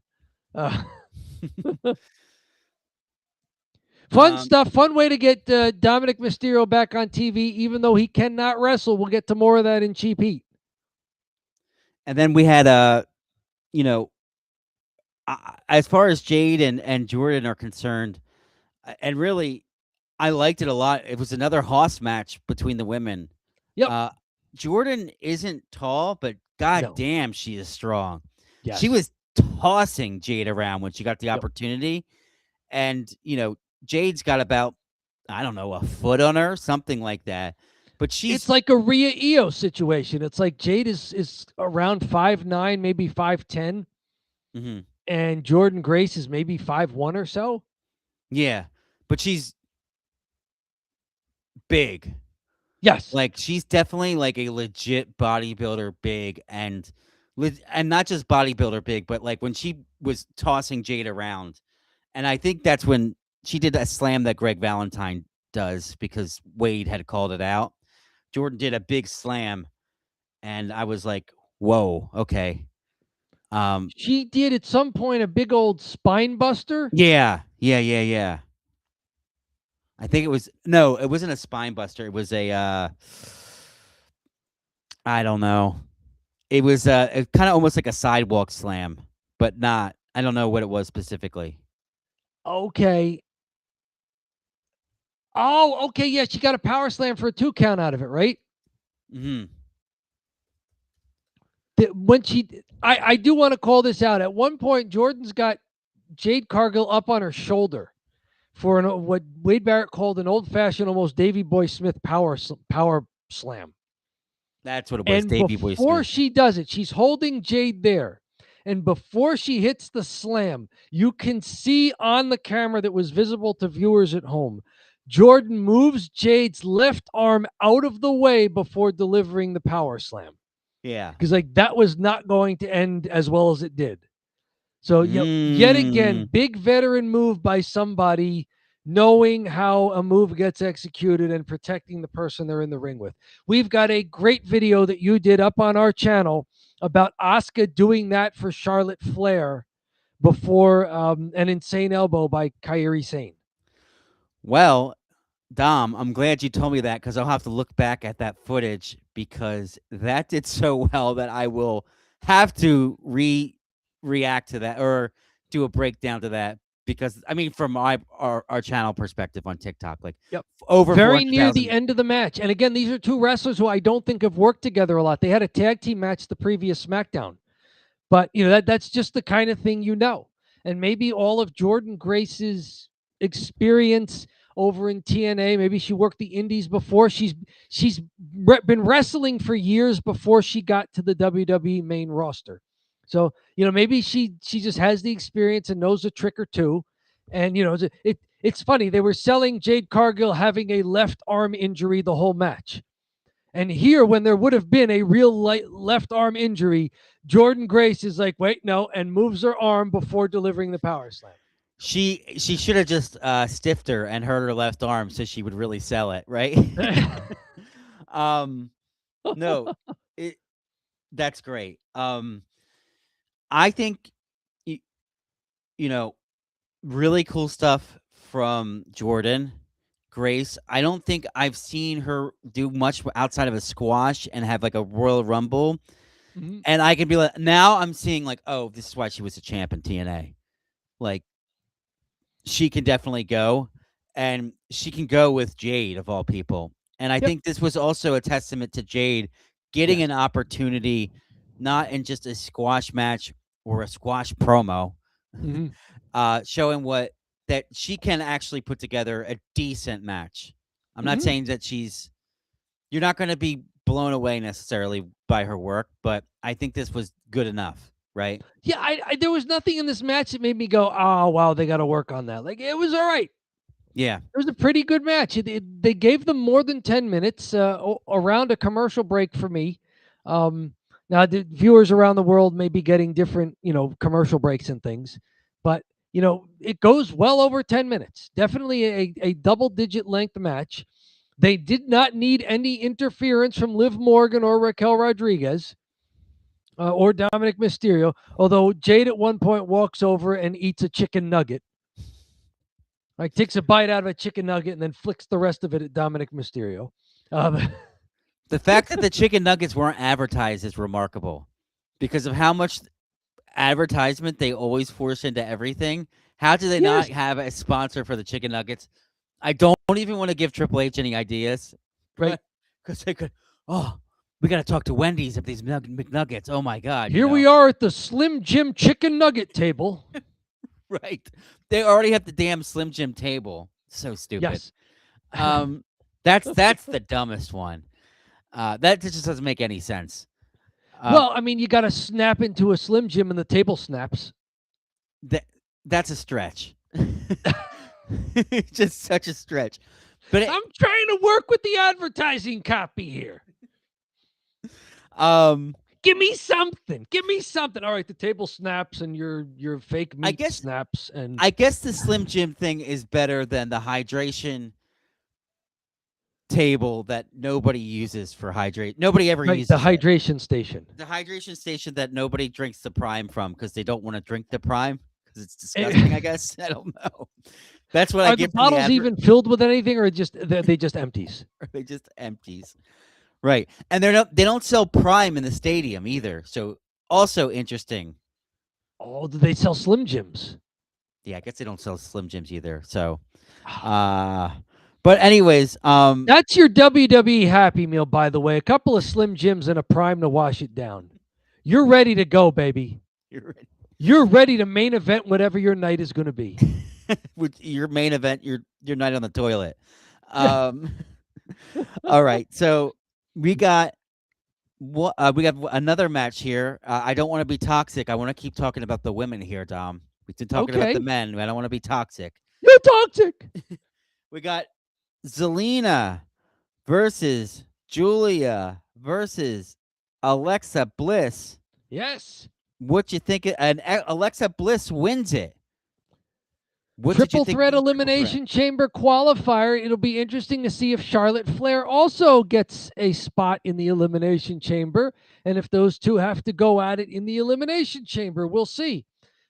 Fun Um, stuff. Fun way to get Dominic Mysterio back on TV, even though he cannot wrestle. We'll get to more of that in Cheap Heat. and then we had you know, as far as Jade and Jordan are concerned, and really, I liked it a lot. It was another hoss match between the women. Yep. Jordan isn't tall, but god No. damn, she is strong. Yes. She was tossing Jade around when she got the opportunity, and Jade's got about, I don't know, a foot on her, something like that. But It's like a Rhea Io situation. It's like Jade is around 5'9", maybe 5'10", Mhm. and Jordan Grace is maybe 5'1" or so. Yeah, but she's big. Yes. Like, she's definitely like a legit bodybuilder big, and not just bodybuilder big, but like when she was tossing Jade around, and I think that's when she did a slam that Greg Valentine does because Wade had called it out. Jordan did a big slam, and I was like, "Whoa, okay." She did at some point a big old spine buster. Yeah. I think it wasn't a spine buster. It was a I don't know. It was kind of almost like a sidewalk slam, but not. I don't know what it was specifically. Okay. Oh, okay. Yeah, she got a power slam for a 2 count out of it, right? Mhm. When I do want to call this out. At one point, Jordan's got Jade Cargill up on her shoulder for what Wade Barrett called an old-fashioned, almost Davy Boy Smith power slam. That's what it was, And Davey Boy before Smith. she does it, she's holding Jade there. And before she hits the slam, you can see on the camera that was visible to viewers at home, Jordan moves Jade's left arm out of the way before delivering the power slam. Yeah. Because like that was not going to end as well as it did. So yet again, Mm. big veteran move by somebody knowing how a move gets executed and protecting the person they're in the ring with. We've got a great video that you did up on our channel about Asuka doing that for Charlotte Flair before an insane elbow by Kairi Sane. Well, Dom, I'm glad you told me that because I'll have to look back at that footage because that did so well that I will have to react to that or do a breakdown to that because I mean from our channel perspective on TikTok, like Yep. over Very near the 400,000. end of the match. And again, these are two wrestlers who I don't think have worked together a lot. They had a tag team match the previous SmackDown. But that's just the kind of thing And maybe all of Jordan Grace's experience over in TNA, maybe she worked the indies before. She's been wrestling for years before she got to the WWE main roster. So, maybe she just has the experience and knows a trick or two. And it's funny. They were selling Jade Cargill having a left arm injury the whole match. And here, when there would have been a real left arm injury, Jordan Grace is like, wait, no, and moves her arm before delivering the power slam. She should have just stiffed her and hurt her left arm so she would really sell it, right? No, that's great. I think you know really cool stuff from Jordan. grace. I don't think I've seen her do much outside of a squash and have like a Royal Rumble. Mhm. And I can be like, now I'm seeing like, oh, this is why she was a champ in TNA. Like, she can definitely go, and she can go with Jade of all people. And I Yep. think this was also a testament to Jade getting Yes. an opportunity, not in just a squash match or a squash promo, Mhm. showing that she can actually put together a decent match. I'm not Mhm. saying that you're not going to be blown away necessarily by her work, but I think this was good enough, right? Yeah, there was nothing in this match that made me go, "Oh, wow, they got to work on that." Like, it was all right. Yeah. It was a pretty good match. They gave them more than 10 minutes around a commercial break for me. Now, the viewers around the world may be getting different, commercial breaks and things, but it goes well over 10 minutes. Definitely a double-digit length match. They did not need any interference from Liv Morgan or Raquel Rodriguez. Or Dominic Mysterio, although Jade at one point walks over and eats a chicken nugget. Like, takes a bite out of a chicken nugget and then flicks the rest of it at Dominic Mysterio. The fact that the chicken nuggets weren't advertised is remarkable because of how much advertisement they always force into everything. How do they Yes. not have a sponsor for the chicken nuggets? I don't even want to give Triple H any ideas, Right. Because they could. Oh, we got to talk to Wendy's of these McNuggets. Oh my God! Here we are at the Slim Jim chicken nugget table. Right? They already have the damn Slim Jim table. So stupid. Yes. That's the dumbest one. That just doesn't make any sense. Well, I mean, you got to snap into a Slim Jim and the table snaps. That's a stretch. Just such a stretch. But I'm trying to work with the advertising copy here. Give me something. Give me something. All right, the table snaps and your fake meat snaps. And I guess the Slim Jim thing is better than the hydration table that nobody uses for hydrate. Nobody ever uses the hydration station. The hydration station that nobody drinks the Prime from because they don't want to drink the Prime because it's disgusting. I guess I don't know. That's what I get. Are the bottles even filled with anything, or they just empties? Or they just empties, right? And they don't sell Prime in the stadium either. So also interesting. Oh, do they sell Slim Jims? Yeah, I guess they don't sell Slim Jims either. So, but anyways, that's your WWE Happy Meal, by the way. A couple of Slim Jims and a Prime to wash it down. You're ready to go, baby. You're ready to main event whatever your night is going to be. Your main event, your night on the toilet. All right, so we got another match here. I don't want to be toxic. I want to keep talking about the women here, Dom. We've been talking about the men. I don't want to be toxic. You're toxic. We got Zelina versus Julia versus Alexa Bliss. Yes. What you think? And Alexa Bliss wins it. Triple threat elimination chamber qualifier. It'll be interesting to see if Charlotte Flair also gets a spot in the elimination chamber, and if those two have to go at it in the elimination chamber. We'll see.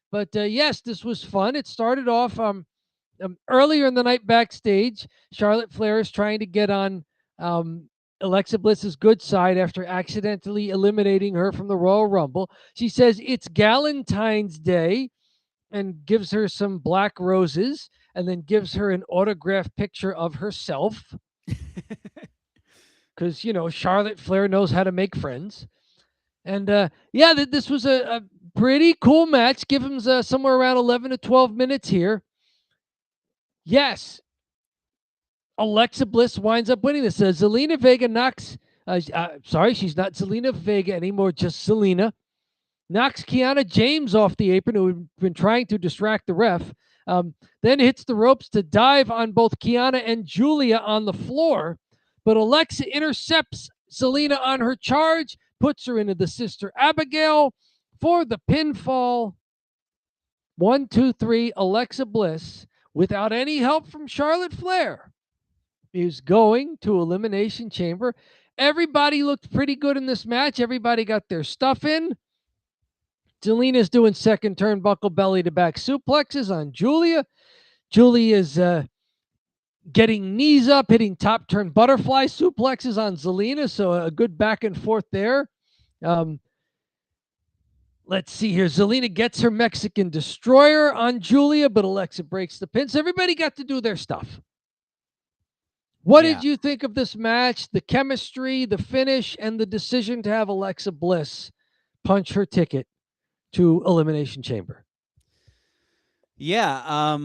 But yes, this was fun. It started off earlier in the night backstage. Charlotte Flair is trying to get on Alexa Bliss's good side after accidentally eliminating her from the Royal Rumble. She says it's Galentine's Day and gives her some black roses and then gives her an autographed picture of herself. Because, Charlotte Flair knows how to make friends. And this was a pretty cool match. Give him somewhere around 11 to 12 minutes here. Yes, Alexa Bliss winds up winning this. Zelina Vega knocks, she's not Zelina Vega anymore, just Zelina. Knocks Kiana James off the apron, who had been trying to distract the ref. Then hits the ropes to dive on both Kiana and Julia on the floor. But Alexa intercepts Zelina on her charge, puts her into the Sister Abigail for the pinfall. 1, 2, 3, Alexa Bliss, without any help from Charlotte Flair, is going to Elimination Chamber. Everybody looked pretty good in this match. Everybody got their stuff in. Zelina's doing second turnbuckle belly to back suplexes on Julia. Julia's getting knees up, hitting top turn butterfly suplexes on Zelina. So a good back and forth there. Let's see here. Zelina gets her Mexican destroyer on Julia, but Alexa breaks the pin. So everybody got to do their stuff. What Yeah. did you think of this match, the chemistry, the finish, and the decision to have Alexa Bliss punch her ticket to Elimination Chamber? Yeah.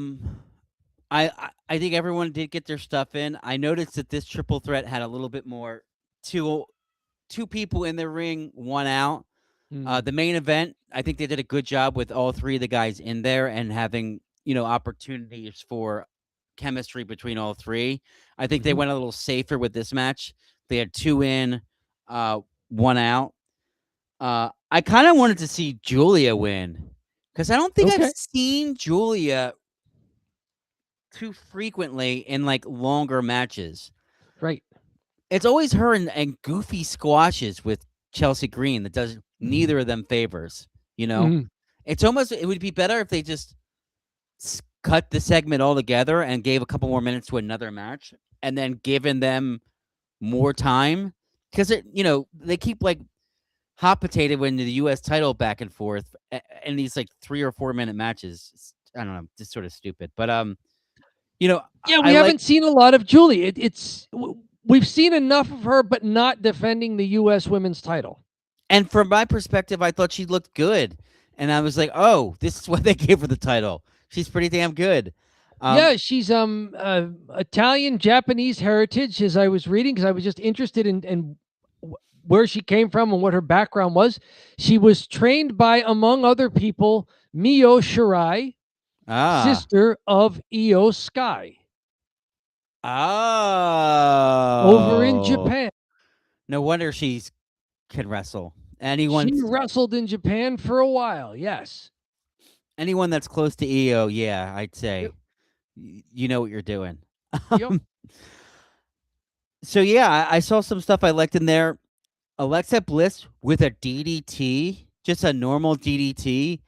I think everyone did get their stuff in. I noticed that this triple threat had a little bit more two people in the ring, one out. The main event, I think they did a good job with all three of the guys in there and having, opportunities for chemistry between all three. I think they went a little safer with this match. They had two in, one out. I kind of wanted to see Julia win because I don't think I've seen Julia too frequently in like longer matches. Right. It's always her and goofy squashes with Chelsea Green that does neither of them favors. It's almost, it would be better if they just cut the segment altogether and gave a couple more minutes to another match and then given them more time because they keep like hot potato into the U.S. title back and forth in these like 3 or 4 minute matches. I don't know, just sort of stupid, but yeah, we haven't seen a lot of Julie. We've seen enough of her, but not defending the U.S. women's title. And from my perspective, I thought she looked good, and I was like, "Oh, this is what they gave her the title. She's pretty damn good." Yeah, she's Italian Japanese heritage, as I was reading, because I was just interested in where she came from and what her background was. She was trained by, among other people, Mio Shirai, sister of Io Sky. Over in Japan. No wonder she can wrestle. She wrestled in Japan for a while, yes. Anyone that's close to Io, yeah, I'd say, you know what you're doing. Yep. So, yeah, I saw some stuff I liked in there. Alexa Bliss with a DDT, just a normal DDT.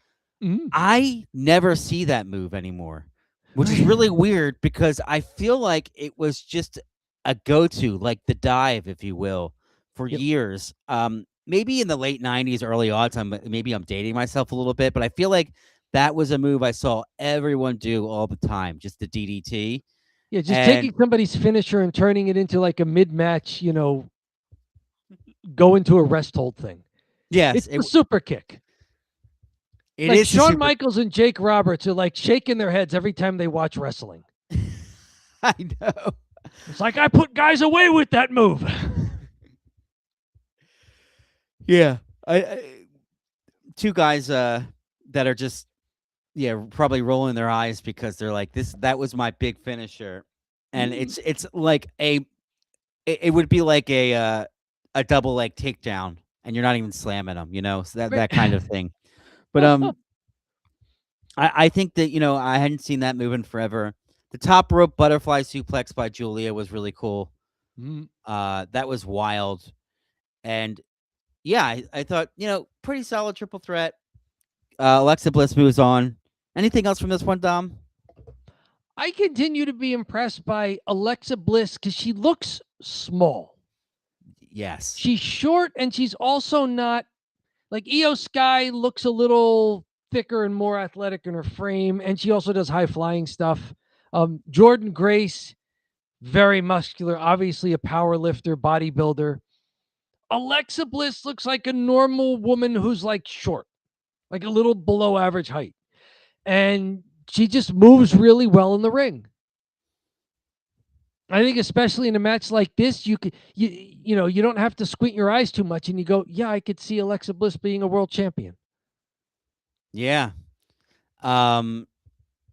I never see that move anymore, which is really weird because I feel like it was just a go-to, like the dive, if you will, for years. Maybe in the late 90s, early aughts, maybe I'm dating myself a little bit, but I feel like that was a move I saw everyone do all the time, just the DDT. Yeah, just taking somebody's finisher and turning it into like a mid-match, go into a rest hold thing. Yes. It's a super kick. It is Shawn Michaels and Jake Roberts are like shaking their heads every time they watch wrestling. I know. It's like, I put guys away with that move. Yeah. Two guys that are just probably rolling their eyes because they're like, that was my big finisher. And it's like it would be like a double leg takedown and you're not even slamming them, so that kind of thing. But I think that I hadn't seen that move in forever. The top rope butterfly suplex by Julia was really cool. That was wild. And yeah, I thought, pretty solid triple threat. Alexa Bliss moves on. Anything else from this one, Dom? I continue to be impressed by Alexa Bliss because she looks small. Yes. She's short and she's also not like Io Sky looks a little thicker and more athletic in her frame. And she also does high flying stuff. Jordan Grace, very muscular, obviously a power lifter, bodybuilder. Alexa Bliss looks like a normal woman who's like short, like a little below average height. And she just moves really well in the ring. I think especially in a match like this, you don't have to squint your eyes too much and you go, yeah, I could see Alexa Bliss being a world champion. Yeah.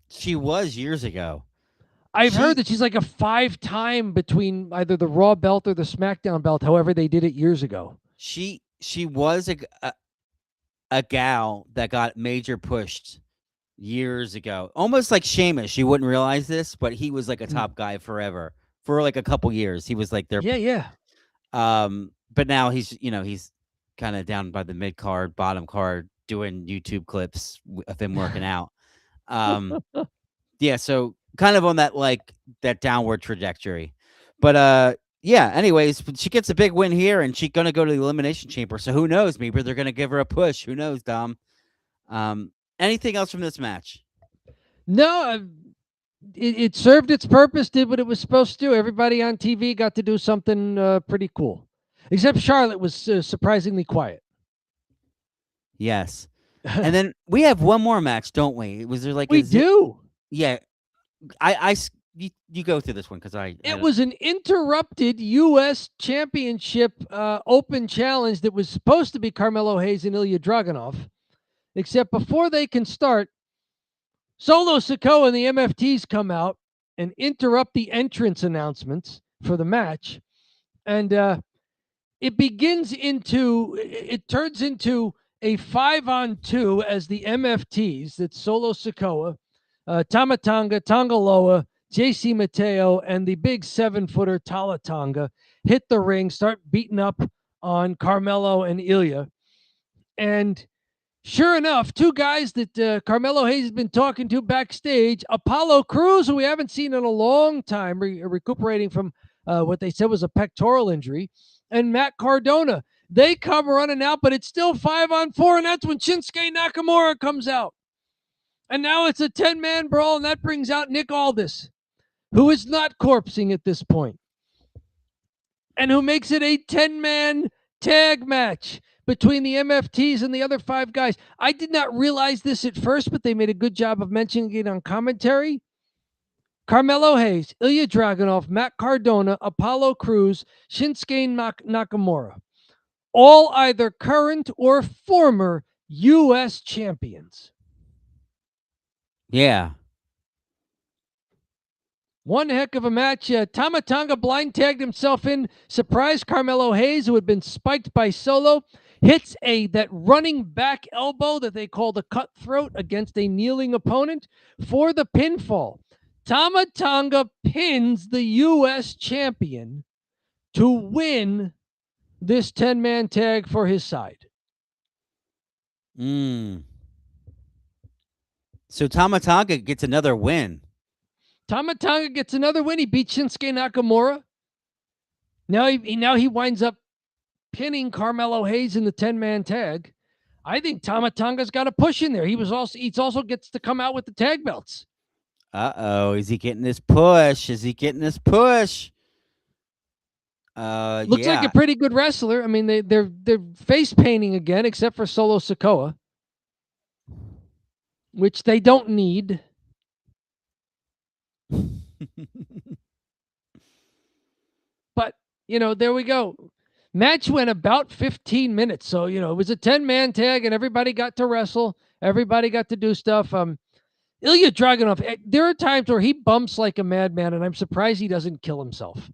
She was years ago. I've heard that she's like a 5-time between either the Raw belt or the SmackDown belt, however they did it years ago. She was a gal that got major pushed years ago. Almost like Sheamus. You wouldn't realize this, but he was like a top guy forever. For like a couple years. He was like their but now he's kind of down by the mid card, bottom card, doing YouTube clips of him working out. Yeah, so kind of on that that downward trajectory. But yeah, anyways, she gets a big win here, and she's gonna go to the Elimination Chamber. So who knows? Maybe they're gonna give her a push. Who knows, Dom? Anything else from this match? No, it served its purpose, did what it was supposed to do. Everybody on TV got to do something pretty cool, except Charlotte was surprisingly quiet. Yes, and then we have one more match, don't we? Was there we do? Yeah, you go through this one because It was an interrupted U.S. Championship Open Challenge that was supposed to be Carmelo Hayes and Ilya Dragunov, except before they can start, Solo Sikoa and the MFTs come out and interrupt the entrance announcements for the match, and it turns into a 5-on-2 as the MFTs, that's Solo Sikoa, Tama Tonga, Tonga Loa, JC Mateo, and the big 7-footer Tala Tonga hit the ring, start beating up on Carmelo and Ilya. And sure enough, two guys that Carmelo Hayes has been talking to backstage, Apollo Crews, who we haven't seen in a long time, recuperating from what they said was a pectoral injury, and Matt Cardona. They come running out, but it's still 5-on-4, and that's when Shinsuke Nakamura comes out. And now it's a 10-man brawl, and that brings out Nick Aldis, who is not corpsing at this point, and who makes it a 10-man tag match between the MFTs and the other 5 guys. I did not realize this at first, but they made a good job of mentioning it on commentary. Carmelo Hayes, Ilya Dragunov, Matt Cardona, Apollo Crews, Shinsuke Nakamura. All either current or former U.S. champions. Yeah. One heck of a match. Tama Tonga blind tagged himself in, surprised Carmelo Hayes, who had been spiked by Solo, hits that running back elbow that they called a cutthroat against a kneeling opponent for the pinfall. Tama Tonga pins the U.S. champion to win this 10-man tag for his side. So Tama Tonga gets another win. Tama Tonga gets another win. He beat Shinsuke Nakamura. Now he winds up pinning Carmelo Hayes in the 10-man tag. I think Tama Tonga's got a push in there. He also gets to come out with the tag belts. Uh-oh, is he getting this push? Looks like a pretty good wrestler. I mean, they're face painting again, except for Solo Sikoa, which they don't need. But, there we go. Match went about 15 minutes. So, it was a 10-man tag and everybody got to wrestle. Everybody got to do stuff. Ilya Dragunov, there are times where he bumps like a madman, and I'm surprised he doesn't kill himself.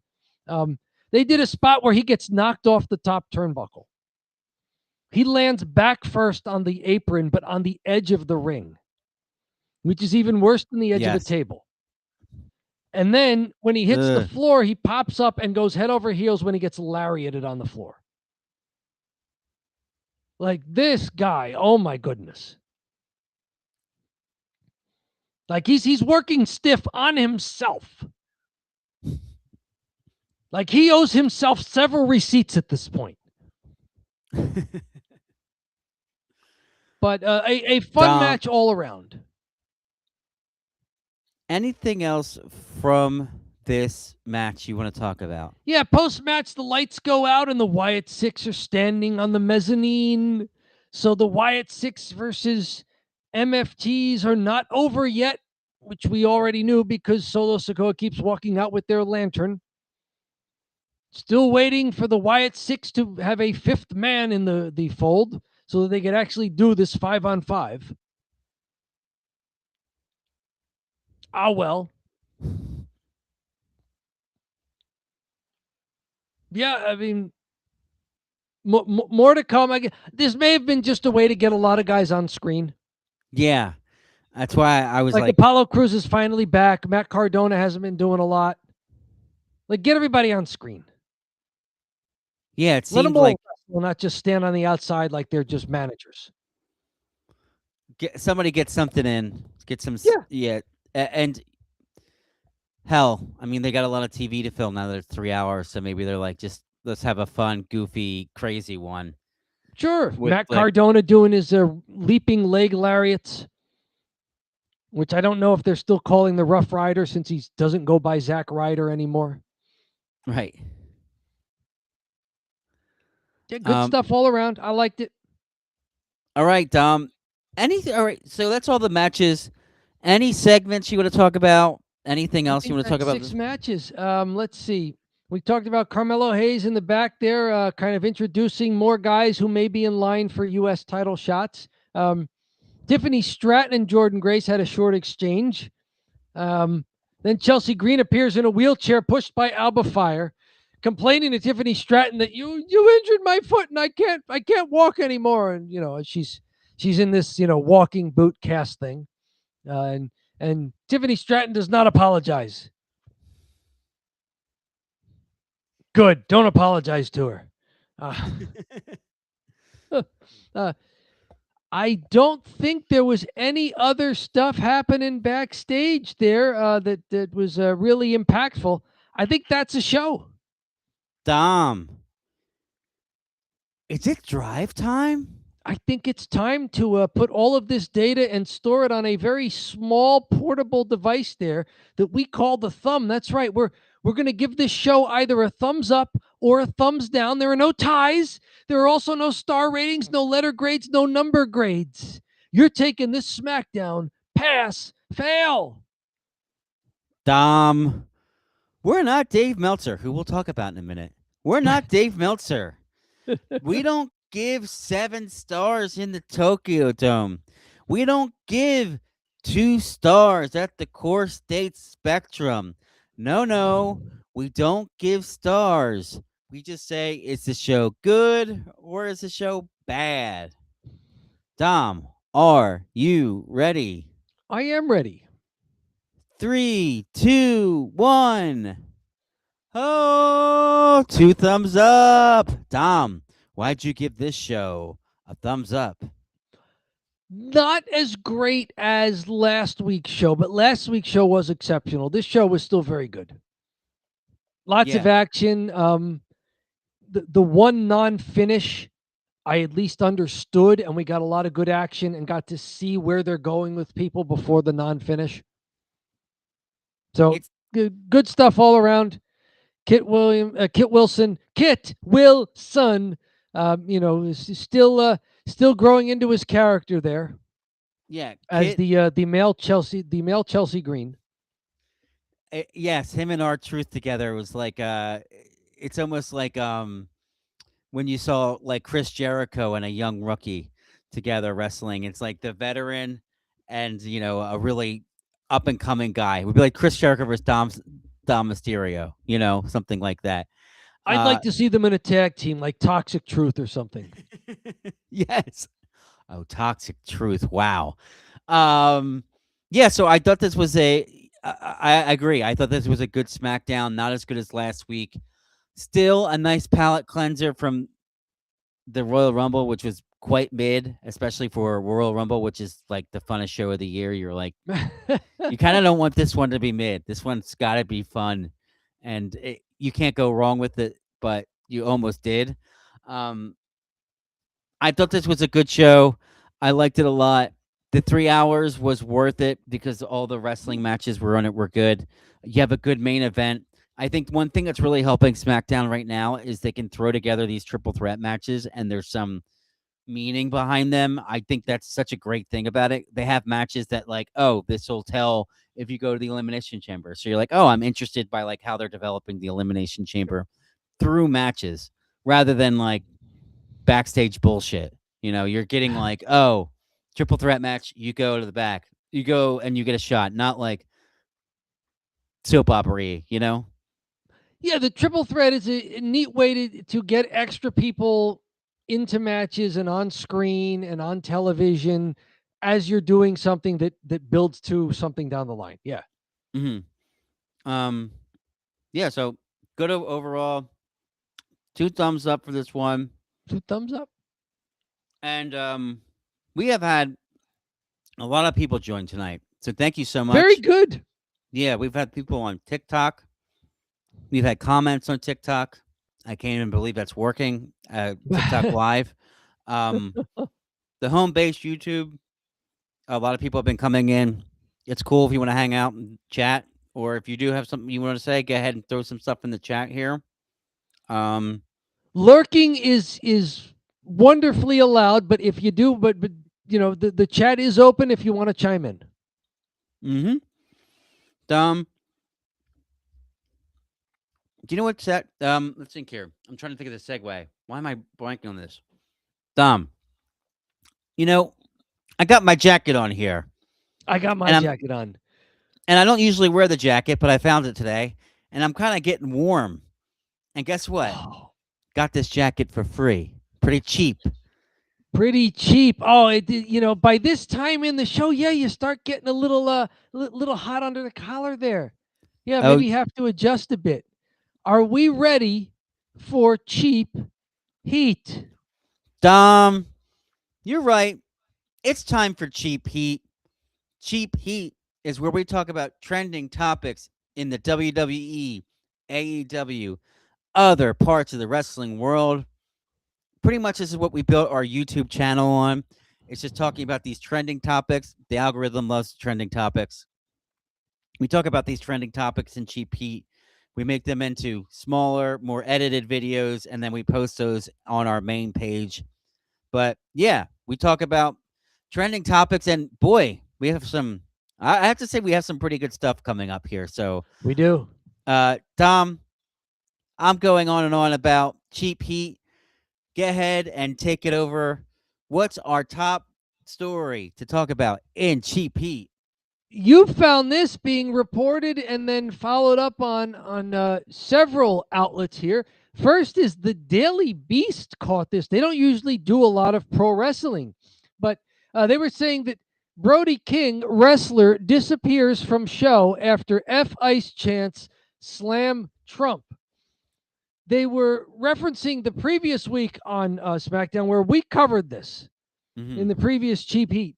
They did a spot where he gets knocked off the top turnbuckle. He lands back first on the apron, but on the edge of the ring, which is even worse than the edge of the table. And then when he hits the floor, he pops up and goes head over heels when he gets lariated on the floor. Like this guy, oh my goodness. Like he's working stiff on himself. Like he owes himself several receipts at this point. But a fun match all around. Anything else from this match you want to talk about? Yeah, post-match, the lights go out and the Wyatt Six are standing on the mezzanine. So the Wyatt Six versus MFTs are not over yet, which we already knew because Solo Sikoa keeps walking out with their lantern. Still waiting for the Wyatt Six to have a 5th man in the fold so that they could actually do this 5-on-5. Ah, well. Yeah, I mean, more to come. This may have been just a way to get a lot of guys on screen. Yeah, that's why I was like Apollo Crews is finally back. Matt Cardona hasn't been doing a lot. Like, get everybody on screen. Yeah, it seemed like will not just stand on the outside like they're just managers. Somebody get something in. Get some. Yeah, and Hell, I mean, they got a lot of TV to film now that it's 3 hours, so maybe they're like, just let's have a fun, goofy, crazy one Sure. with Matt like, Cardona doing his leaping leg lariats, which I don't know if they're still calling the Rough Rider since he doesn't go by Zack Ryder anymore. right. Yeah, good stuff all around. I liked it. All right, Dom. Anything? All right. So that's all the matches. Any segments you want to talk about? Anything I else you think want to talk that's about? 6 matches. Let's see. We talked about Carmelo Hayes in the back there, kind of introducing more guys who may be in line for U.S. title shots. Tiffany Stratton and Jordan Grace had a short exchange. Then Chelsea Green appears in a wheelchair pushed by Alba Fire, complaining to Tiffany Stratton that you injured my foot and I can't walk anymore. And she's in this walking boot cast thing, and Tiffany Stratton does not apologize. Good, don't apologize to her. Uh, I don't think there was any other stuff happening backstage there that was really impactful. I think that's a show. Dom, is it drive time? I think it's time to put all of this data and store it on a very small portable device there that we call the thumb. That's right. We're going to give this show either a thumbs up or a thumbs down. There are no ties. There are also no star ratings, no letter grades, no number grades. You're taking this SmackDown pass, fail. Dom, we're not Dave Meltzer, who we'll talk about in a minute. We're not Dave Meltzer. We don't give 7 stars in the Tokyo Dome. We don't give 2 stars at the Core State Spectrum. No, we don't give stars. We just say, is the show good or is the show bad? Dom, are you ready? I am ready. 3, 2, 1. Oh, 2 thumbs up. Dom, why'd you give this show a thumbs up? Not as great as last week's show, but last week's show was exceptional. This show was still very good. Lots of action. The one non-finish I at least understood, and we got a lot of good action and got to see where they're going with people before the non-finish. So good stuff all around. Kit Wilson, is still growing into his character there. Yeah, as the male Chelsea Green. Yes, him and R-Truth together was like it's almost like when you saw like Chris Jericho and a young rookie together wrestling. It's like the veteran and a really up and coming guy. It would be like Chris Jericho versus Dom Mysterio, something like that. I'd like to see them in a tag team, like Toxic Truth or something. Yes. Oh, Toxic Truth. Wow. Yeah. So I thought this was I agree. I thought this was a good SmackDown. Not as good as last week. Still a nice palate cleanser from the Royal Rumble, which was quite mid, especially for Royal Rumble, which is like the funnest show of the year. You're like, you kind of don't want this one to be mid. This one's got to be fun, and you can't go wrong with it. But you almost did. I thought this was a good show. I liked it a lot. The 3 hours was worth it because all the wrestling matches were on it were good. You have a good main event. I think one thing that's really helping SmackDown right now is they can throw together these triple threat matches and there's some meaning behind them. I think that's such a great thing about it. They have matches that like, oh, this will tell if you go to the Elimination Chamber. So you're like, oh, I'm interested by like how they're developing the Elimination Chamber through matches rather than like backstage bullshit. You're getting like, oh, triple threat match, you go to the back. You go and you get a shot, not like soap opera, Yeah, the triple threat is a neat way to get extra people into matches and on screen and on television as you're doing something that builds to something down the line. Yeah. Mm-hmm. Yeah, so good overall. 2 thumbs up for this one. 2 thumbs up. And we have had a lot of people join tonight. So thank you so much. Very good. Yeah, we've had people on TikTok. We've had comments on TikTok. I can't even believe that's working. TikTok Live. Um, the home base YouTube. A lot of people have been coming in. It's cool if you want to hang out and chat, or if you do have something you want to say, go ahead and throw some stuff in the chat here. Lurking is wonderfully allowed, but if you do, but the chat is open if you want to chime in. Mm-hmm. Do you know what's that? Let's think here. I'm trying to think of the segue. Why am I blanking on this? You know, I got my jacket on here. I got my jacket on. And I don't usually wear the jacket, but I found it today, and I'm kind of getting warm. And guess what? Oh, Got this jacket for free. Pretty cheap. pretty cheap. Oh, by this time in the show, yeah, you start getting a little hot under the collar there. Yeah, Oh, maybe you have to adjust a bit. Are we ready for cheap heat? Dom, you're right. It's time for cheap heat. Cheap heat is where we talk about trending topics in the WWE, AEW, other parts of the wrestling world. Pretty much this is what we built our YouTube channel on. It's just talking about these trending topics. The algorithm loves trending topics. We talk about these trending topics in cheap heat. We make them into smaller, more edited videos, and then we post those on our main page. But yeah, we talk about trending topics, and boy, we have some. I have to say, we have some pretty good stuff coming up here. So We do. Tom, I'm going on and on about cheap heat. Get ahead and take it over. What's our top story to talk about in cheap heat? You found this being reported and then followed up on several outlets here. First is the Daily Beast caught this. They don't usually do a lot of pro wrestling, but they were saying that Brody King, wrestler, disappears from show after F Ice chants slam Trump. They were referencing the previous week on SmackDown where we covered this in the previous cheap heat.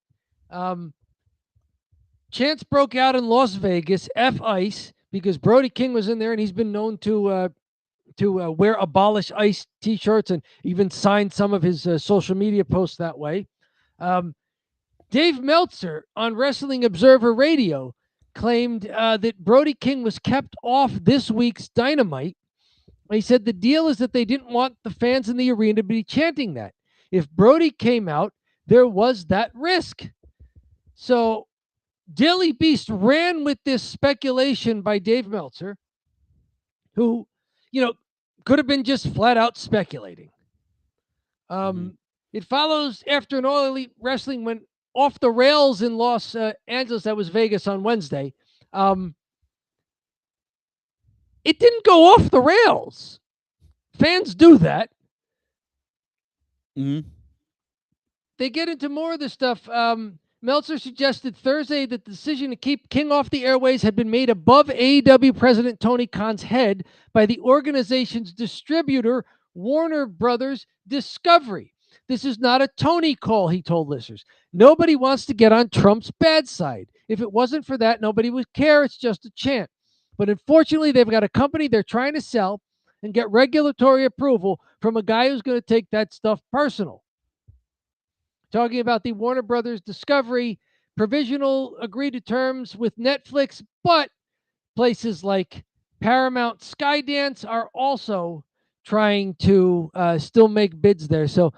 Chants broke out in Las Vegas, F Ice, because Brody King was in there, and he's been known to wear Abolish Ice T-shirts and even signed some of his social media posts that way. Dave Meltzer on Wrestling Observer Radio claimed that Brody King was kept off this week's Dynamite. He said the deal is that they didn't want the fans in the arena to be chanting that. If Brody came out, there was that risk. So Daily Beast ran with this speculation by Dave Meltzer, who, could have been just flat out speculating. It follows after an All Elite Wrestling went off the rails in Los Angeles. That was Vegas on Wednesday. It didn't go off the rails. Fans do that. They get into more of the stuff. Meltzer suggested Thursday that the decision to keep King off the airways had been made above AEW President Tony Khan's head by the organization's distributor, Warner Brothers Discovery. This is not a Tony call, he told listeners. Nobody wants to get on Trump's bad side. If it wasn't for that, nobody would care. It's just a chant. But unfortunately, they've got a company they're trying to sell and get regulatory approval from a guy who's going to take that stuff personal. Talking about the Warner Brothers Discovery provisional agreed to terms with Netflix, but places like Paramount, Skydance are also trying to still make bids there. So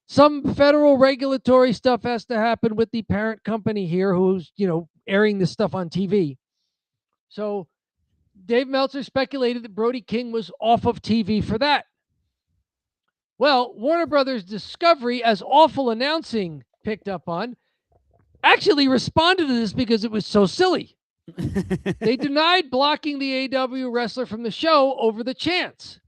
some federal regulatory stuff has to happen with the parent company here who's, airing this stuff on TV. So Dave Meltzer speculated that Brody King was off of TV for that. Well, Warner Brothers Discovery, as Awful Announcing picked up on, actually responded to this because it was so silly. They denied blocking the AEW wrestler from the show over the chants.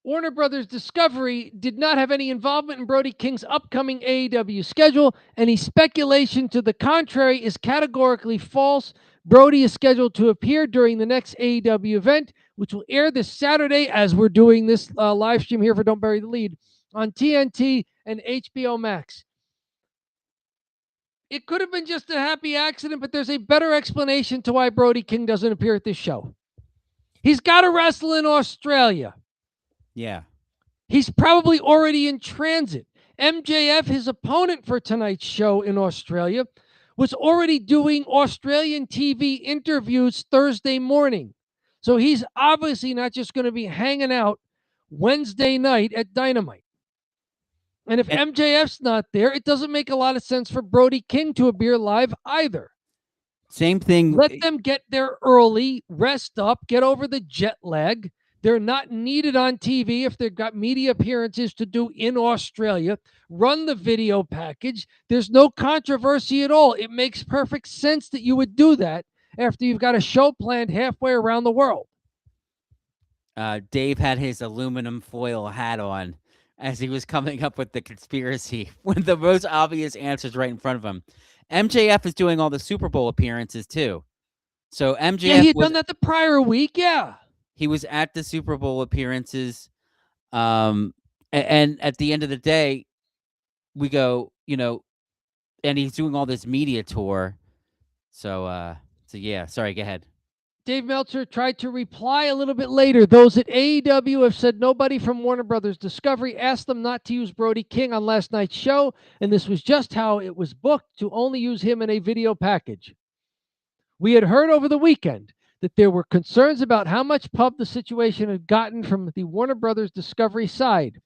Warner Brothers Discovery did not have any involvement in Brody King's upcoming AEW schedule. Any speculation to the contrary is categorically false. Brody is scheduled to appear during the next AEW event, which will air this Saturday as we're doing this live stream here for Don't Bury the Lead on TNT and HBO Max. It could have been just a happy accident, but there's a better explanation to why Brody King doesn't appear at this show. He's got to wrestle in Australia. Yeah. He's probably already in transit. MJF, his opponent for tonight's show in Australia, was already doing Australian TV interviews Thursday morning. So he's obviously not just going to be hanging out Wednesday night at Dynamite. And if MJF's not there, it doesn't make a lot of sense for Brody King to appear live either. Same thing. Let them get there early, rest up, get over the jet lag. They're not needed on TV if they've got media appearances to do in Australia. Run the video package. There's no controversy at all. It makes perfect sense that you would do that after you've got a show planned halfway around the world. Dave had his aluminum foil hat on as he was coming up with the conspiracy when the most obvious answers right in front of him. MJF is doing all the Super Bowl appearances too. So MJF he had done that the prior week, yeah. He was at the Super Bowl appearances. And at the end of the day, we go, and he's doing all this media tour. So yeah, sorry, go ahead. Dave Meltzer tried to reply a little bit later. Those at AEW have said nobody from Warner Brothers Discovery asked them not to use Brody King on last night's show, and this was just how it was booked, to only use him in a video package. We had heard over the weekend that there were concerns about how much pub the situation had gotten from the Warner Brothers Discovery side,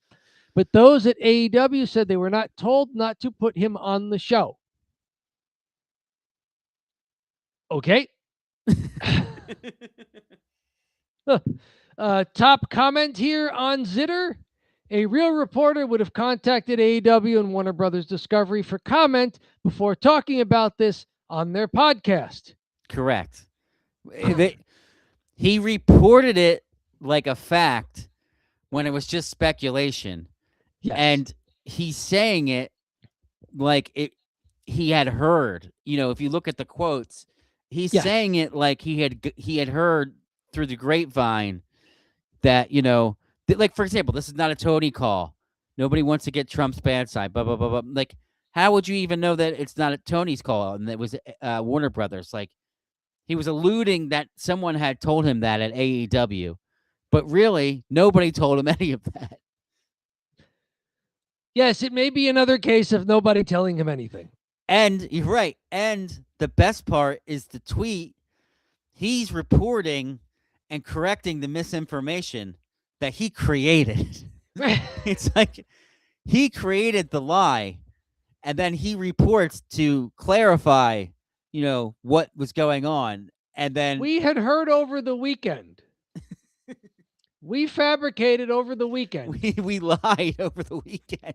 but those at AEW said they were not told not to put him on the show. Okay. Top comment here on Zitter. A real reporter would have contacted AEW and Warner Brothers Discovery for comment before talking about this on their podcast. Correct. He reported it like a fact when it was just speculation. Yes. And he's saying it like he had heard. If you look at the quotes, he's saying it like he had heard through the grapevine that, like, for example, this is not a Tony call. Nobody wants to get Trump's bad side, blah, blah, blah, blah. Like, how would you even know that it's not a Tony's call and it was Warner Brothers? Like, he was alluding that someone had told him that at AEW, but really nobody told him any of that. Yes, it may be another case of nobody telling him anything. And you're right. And the best part is the tweet. He's reporting and correcting the misinformation that he created. It's like he created the lie, and then he reports to clarify, what was going on. And then we had heard over the weekend. We fabricated over the weekend. We lied over the weekend.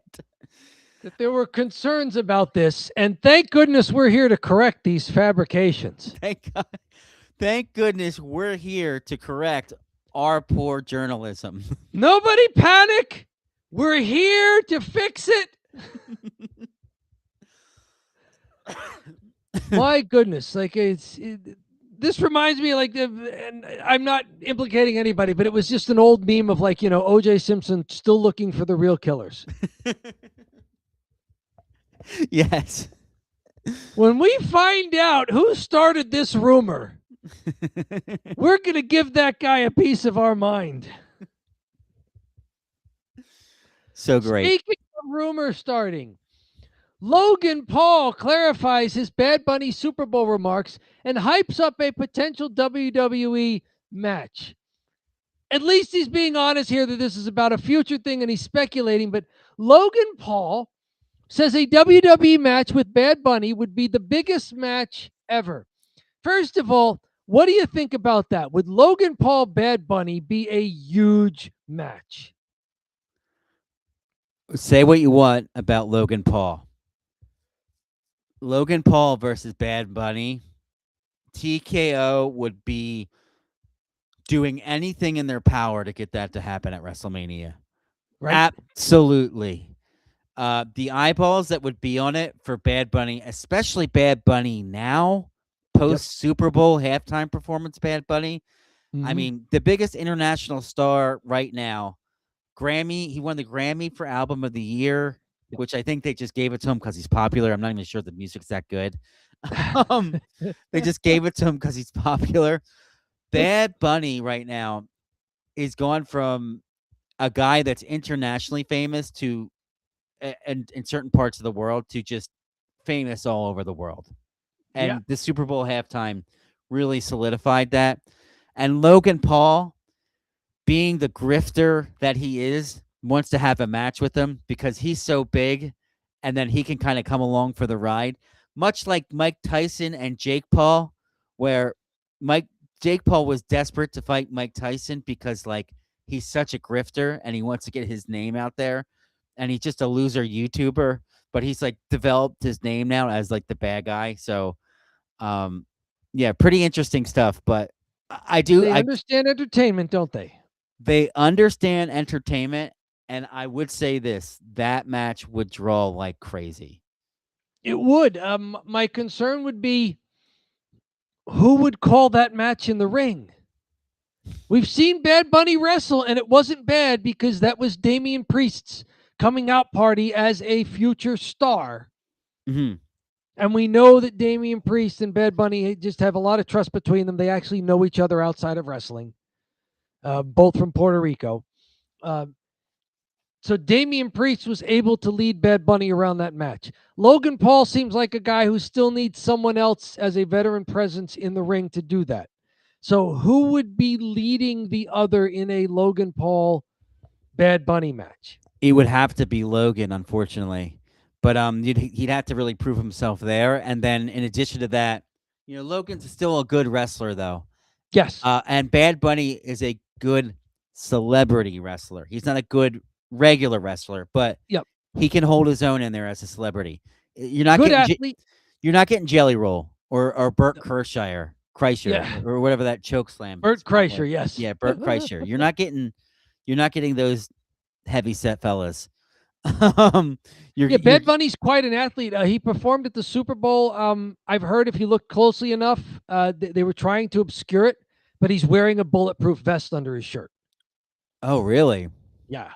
That there were concerns about this, and thank goodness we're here to correct these fabrications. Thank God. Thank goodness we're here to correct our poor journalism. Nobody panic. We're here to fix it. My goodness. Like, this reminds me, like, and I'm not implicating anybody, but it was just an old meme of, like, O.J. Simpson still looking for the real killers. Yes. When we find out who started this rumor, we're going to give that guy a piece of our mind. So great. Speaking of rumor starting, Logan Paul clarifies his Bad Bunny Super Bowl remarks and hypes up a potential WWE match. At least he's being honest here that this is about a future thing and he's speculating, but Logan Paul says a WWE match with Bad Bunny would be the biggest match ever. First of all, what do you think about that? Would Logan Paul Bad Bunny be a huge match? Say what you want about Logan Paul. Logan Paul versus Bad Bunny, TKO would be doing anything in their power to get that to happen at WrestleMania. Right? Absolutely. The eyeballs that would be on it for Bad Bunny, especially Bad Bunny now, post Super Bowl halftime performance, Bad Bunny. Mm-hmm. I mean, the biggest international star right now, Grammy. He won the Grammy for Album of the Year which I think they just gave it to him because he's popular. I'm not even sure the music's that good. um, they just gave it to him because he's popular. Bad Bunny right now is gone from a guy that's internationally famous to, and in certain parts of the world, to just famous all over the world. Yeah. And the Super Bowl halftime really solidified that. And Logan Paul, being the grifter that he is, wants to have a match with him because he's so big, and then he can kind of come along for the ride, much like Mike Tyson and Jake Paul, where Jake Paul was desperate to fight Mike Tyson because like he's such a grifter and he wants to get his name out there, and he's just a loser YouTuber, but he's like developed his name now as like the bad guy. So yeah, pretty interesting stuff. But They understand entertainment, don't they? They understand entertainment, and I would say this: that match would draw like crazy. It would. My concern would be who would call that match in the ring. We've seen Bad Bunny wrestle, and it wasn't bad because that was Damian Priest's coming out party as a future star. Mm-hmm. And we know that Damian Priest and Bad Bunny just have a lot of trust between them. They actually know each other outside of wrestling, both from Puerto Rico. So Damian Priest was able to lead Bad Bunny around that match. Logan Paul seems like a guy who still needs someone else as a veteran presence in the ring to do that. So who would be leading the other in a Logan Paul Bad Bunny match? It would have to be Logan, unfortunately, but he'd have to really prove himself there. And then in addition to that, Logan's still a good wrestler though. Yes. And Bad Bunny is a good celebrity wrestler. He's not a good regular wrestler, but Yep. he can hold his own in there as a celebrity. You're not Good getting athlete. you're not getting Jelly Roll or Burt Kreischer, Yeah. or whatever that choke slam. Burt spot Kreischer, was. yes. Yeah, Burt Kreischer. You're not getting those heavy set fellas. Bad Bunny's quite an athlete. He performed at the Super Bowl. I've heard if you look closely enough, they were trying to obscure it, but he's wearing a bulletproof vest under his shirt. Oh, really? Yeah.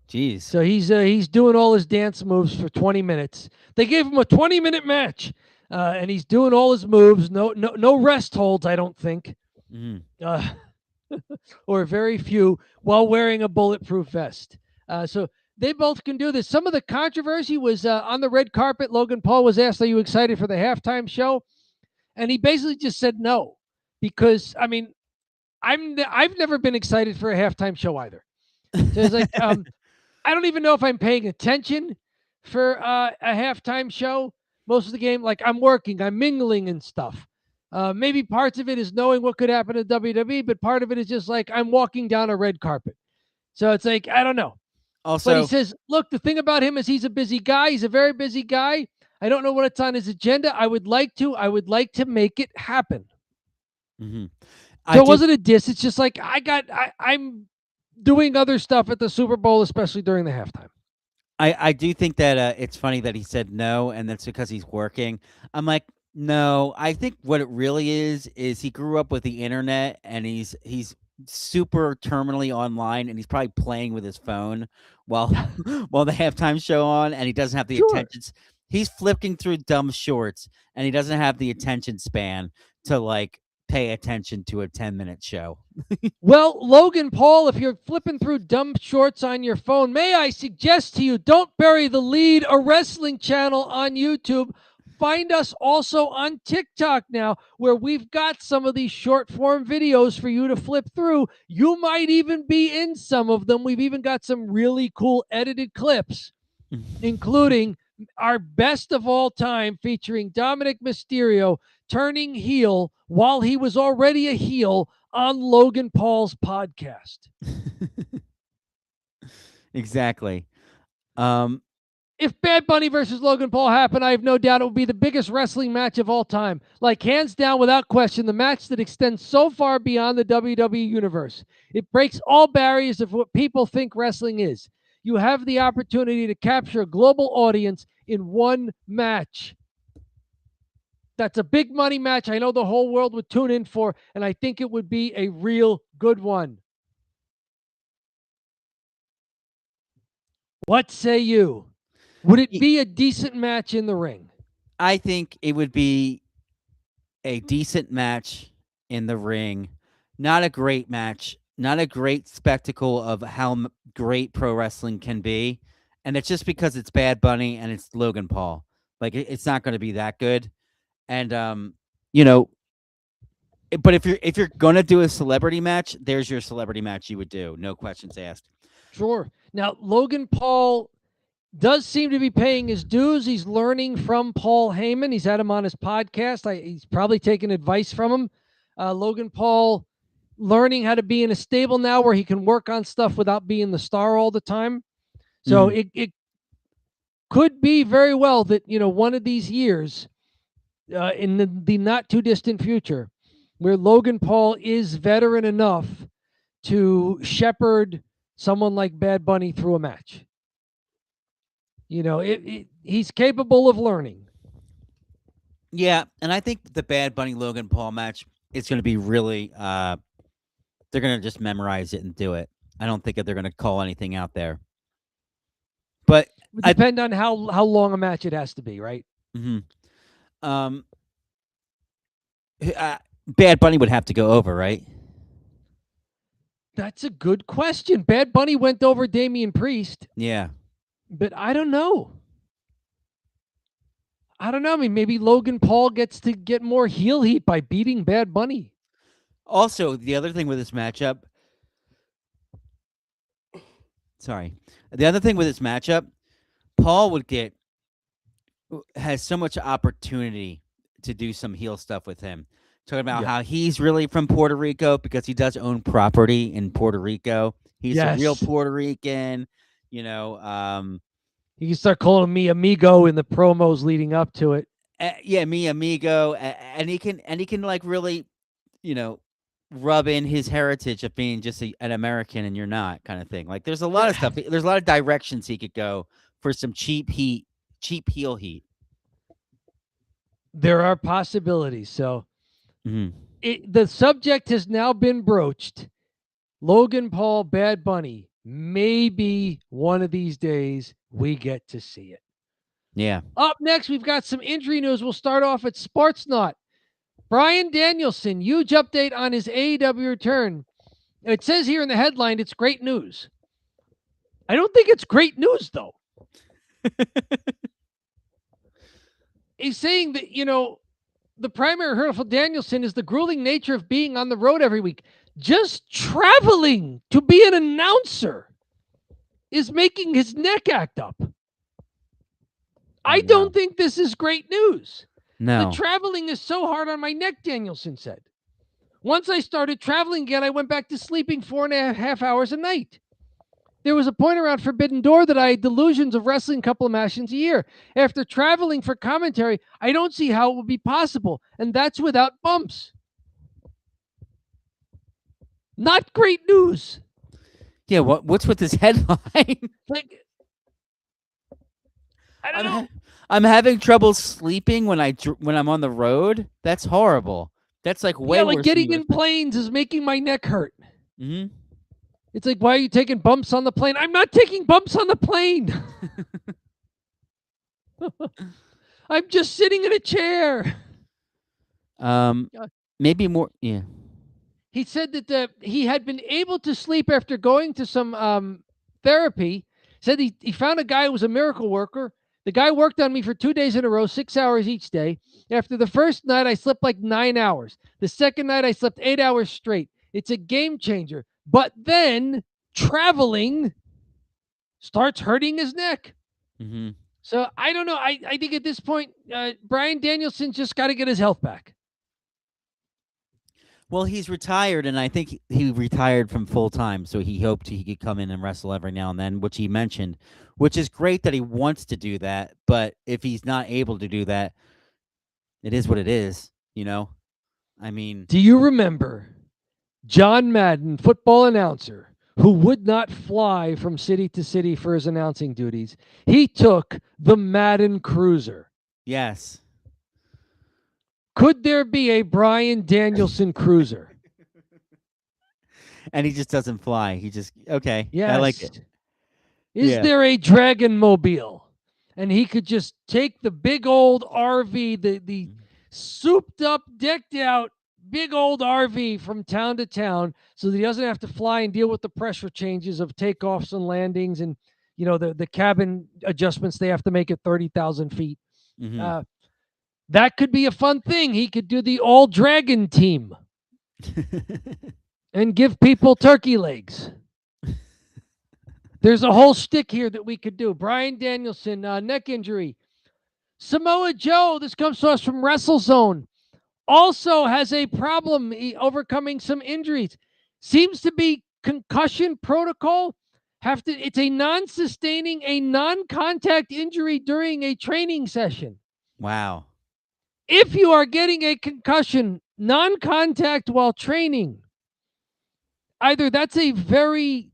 Jeez. So he's doing all his dance moves for 20 minutes. They gave him a 20-minute match, and he's doing all his moves. No rest holds, I don't think, or very few, while wearing a bulletproof vest. So they both can do this. Some of the controversy was on the red carpet. Logan Paul was asked, "Are you excited for the halftime show?" And he basically just said no, because I mean, I've never been excited for a halftime show either. So it's like I don't even know if I'm paying attention for a halftime show. Most of the game, like I'm working, I'm mingling and stuff. Maybe parts of it is knowing what could happen to WWE, but part of it is just like I'm walking down a red carpet. So it's like, I don't know. Also, but he says, look, the thing about him is he's a busy guy. He's a very busy guy. I don't know what it's on his agenda. I would like to make it happen. Mm-hmm. So it wasn't a diss. It's just like I'm doing other stuff at the Super Bowl, especially during the halftime. I do think that it's funny that he said no, and that's because he's working. I'm like, no. I think what it really is he grew up with the internet, and he's super terminally online, and he's probably playing with his phone while while the halftime show on, and he doesn't have the attention. He's flipping through dumb shorts, and he doesn't have the attention span to like pay attention to a 10-minute show. Well, Logan Paul, if you're flipping through dumb shorts on your phone, may I suggest to you, don't bury the lead, a wrestling channel on YouTube. Find us also on TikTok now, where we've got some of these short form videos for you to flip through. You might even be in some of them. We've even got some really cool edited clips, including our best of all time featuring Dominic Mysterio turning heel while he was already a heel on Logan Paul's podcast. Exactly. If Bad Bunny versus Logan Paul happened, I have no doubt it would be the biggest wrestling match of all time. Like, hands down, without question, the match that extends so far beyond the WWE universe. It breaks all barriers of what people think wrestling is. You have the opportunity to capture a global audience in one match. That's a big money match I know the whole world would tune in for, and I think it would be a real good one. What say you? Would it be a decent match in the ring? I think it would be a decent match in the ring. Not a great match. Not a great spectacle of how great pro wrestling can be. And it's just because it's Bad Bunny and it's Logan Paul. Like it's not going to be that good. And you know, but if you're gonna do a celebrity match, there's your celebrity match you would do. No questions asked. Sure. Now, Logan Paul does seem to be paying his dues. He's learning from Paul Heyman. He's had him on his podcast. He's probably taken advice from him. Logan Paul learning how to be in a stable now where he can work on stuff without being the star all the time. So it could be very well that, one of these years in the not too distant future where Logan Paul is veteran enough to shepherd someone like Bad Bunny through a match. He's capable of learning. Yeah, and I think the Bad Bunny Logan Paul match is going to be really. They're going to just memorize it and do it. I don't think that they're going to call anything out there. But it depend on how long a match it has to be, right? Mm-hmm. Bad Bunny would have to go over, right? That's a good question. Bad Bunny went over Damian Priest. Yeah. But I don't know. I mean, maybe Logan Paul gets to get more heel heat by beating Bad Bunny. Also, the other thing with this matchup. Sorry. The other thing with this matchup, Paul has so much opportunity to do some heel stuff with him. Talking about how he's really from Puerto Rico because he does own property in Puerto Rico. He's a real Puerto Rican, You can start calling me amigo in the promos leading up to it. Yeah, mi amigo, and he can like really, rub in his heritage of being just an American and you're not, kind of thing. Like there's a lot of stuff. There's a lot of directions he could go for some cheap heel heat. There are possibilities. So the subject has now been broached. Logan Paul, Bad Bunny. Maybe one of these days we get to see it. Yeah. Up next, we've got some injury news. We'll start off at Sportsnot. Bryan Danielson, huge update on his AEW return. It says here in the headline, it's great news. I don't think it's great news, though. He's saying that, the primary hurdle for Danielson is the grueling nature of being on the road every week. Just traveling to be an announcer is making his neck act up. I don't think this is great news. No. The traveling is so hard on my neck, Danielson said. Once I started traveling again, I went back to sleeping 4.5 hours a night. There was a point around Forbidden Door that I had delusions of wrestling a couple of matches a year. After traveling for commentary, I don't see how it would be possible, and that's without bumps. Not great news. Yeah, what's with this headline? I don't know. I'm having trouble sleeping when I'm on the road. That's horrible. That's like way worse. Getting in planes is making my neck hurt. Mm-hmm. It's like, why are you taking bumps on the plane? I'm not taking bumps on the plane. I'm just sitting in a chair. Maybe more. Yeah. He said that he had been able to sleep after going to some therapy. Said he found a guy who was a miracle worker. The guy worked on me for 2 days in a row, 6 hours each day. After the first night, I slept like 9 hours. The second night, I slept 8 hours straight. It's a game changer. But then traveling starts hurting his neck. Mm-hmm. So I don't know. I think at this point, Bryan Danielson just got to get his health back. Well, he's retired, and I think he retired from full-time, so he hoped he could come in and wrestle every now and then, which he mentioned, which is great that he wants to do that, but if he's not able to do that, it is what it is, I mean... Do you remember John Madden, football announcer, who would not fly from city to city for his announcing duties? He took the Madden Cruiser. Yes. Could there be a Bryan Danielson Cruiser? And he just doesn't fly. He just, okay. Yes. I like it. Is there a Dragon Mobile? and he could just take the big old RV, the souped up, decked out big old RV from town to town, so that he doesn't have to fly and deal with the pressure changes of takeoffs and landings, and the cabin adjustments they have to make at 30,000 feet. Mhm. That could be a fun thing. He could do the all dragon team and give people turkey legs. There's a whole shtick here that we could do. Bryan Danielson, neck injury. Samoa Joe, this comes to us from WrestleZone, also has a problem overcoming some injuries. Seems to be concussion protocol. It's a non-sustaining, a non-contact injury during a training session. Wow. If you are getting a concussion, non-contact while training, either that's a very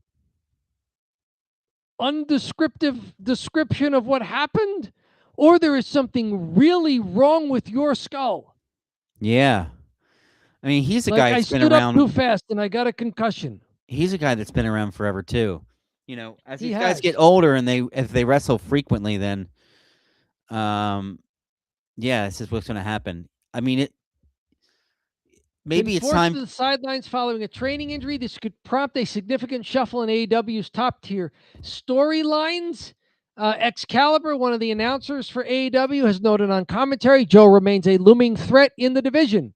undescriptive description of what happened, or there is something really wrong with your skull. Yeah. I mean, he's a Like guy I that's been stood up too around. fast and I got a concussion. He's a guy that's been around forever too. As He these guys has. get older and if they wrestle frequently, then, yeah, this is what's going to happen. I mean, maybe Been it's forced time. to the sidelines following a training injury. This could prompt a significant shuffle in AEW's top tier storylines. Excalibur, one of the announcers for AEW, has noted on commentary Joe remains a looming threat in the division.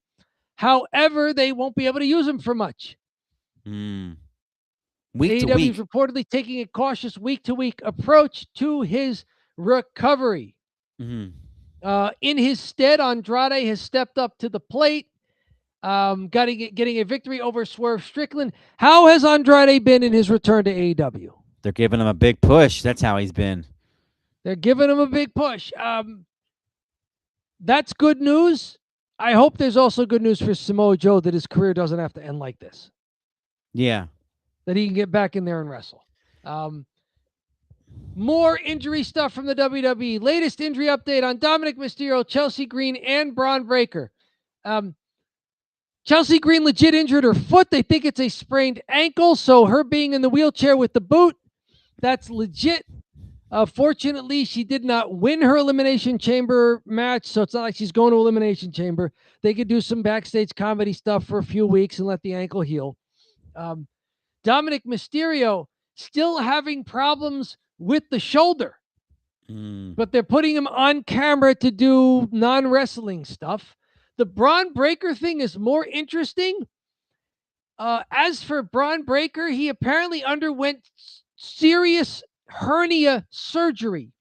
However, they won't be able to use him for much. Week to AEW week. is reportedly taking a cautious week-to-week approach to his recovery. In his stead, Andrade has stepped up to the plate, getting a victory over Swerve Strickland. How has Andrade been in his return to AEW? They're giving him a big push. That's how he's been. They're giving him a big push. That's good news. I hope there's also good news for Samoa Joe that his career doesn't have to end like this. Yeah. That he can get back in there and wrestle. More injury stuff from the WWE. Latest injury update on Dominic Mysterio, Chelsea Green, and Braun Breaker. Chelsea Green legit injured her foot. They think it's a sprained ankle, so her being in the wheelchair with the boot, that's legit. Fortunately, she did not win her Elimination Chamber match, so it's not like she's going to Elimination Chamber. They could do some backstage comedy stuff for a few weeks and let the ankle heal. Dominic Mysterio still having problems with the shoulder, but they're putting him on camera to do non-wrestling stuff. The Braun Breaker thing is more interesting. As for Braun Breaker, he apparently underwent serious hernia surgery.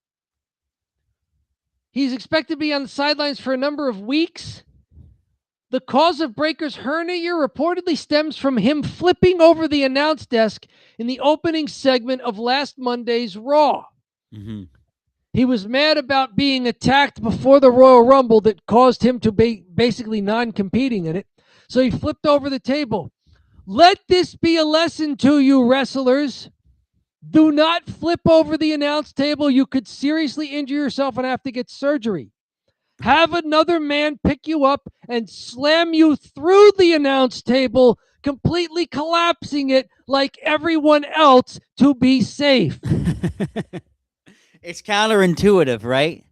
He's expected to be on the sidelines for a number of weeks. The cause of Breaker's hernia reportedly stems from him flipping over the announce desk in the opening segment of last Monday's Raw. He was mad about being attacked before the Royal Rumble that caused him to be basically non-competing in it. So he flipped over the table. Let this be a lesson to you, wrestlers. Do not flip over the announce table. You could seriously injure yourself and have to get surgery. Have another man pick you up and slam you through the announce table, completely collapsing it like everyone else to be safe. It's counterintuitive, right?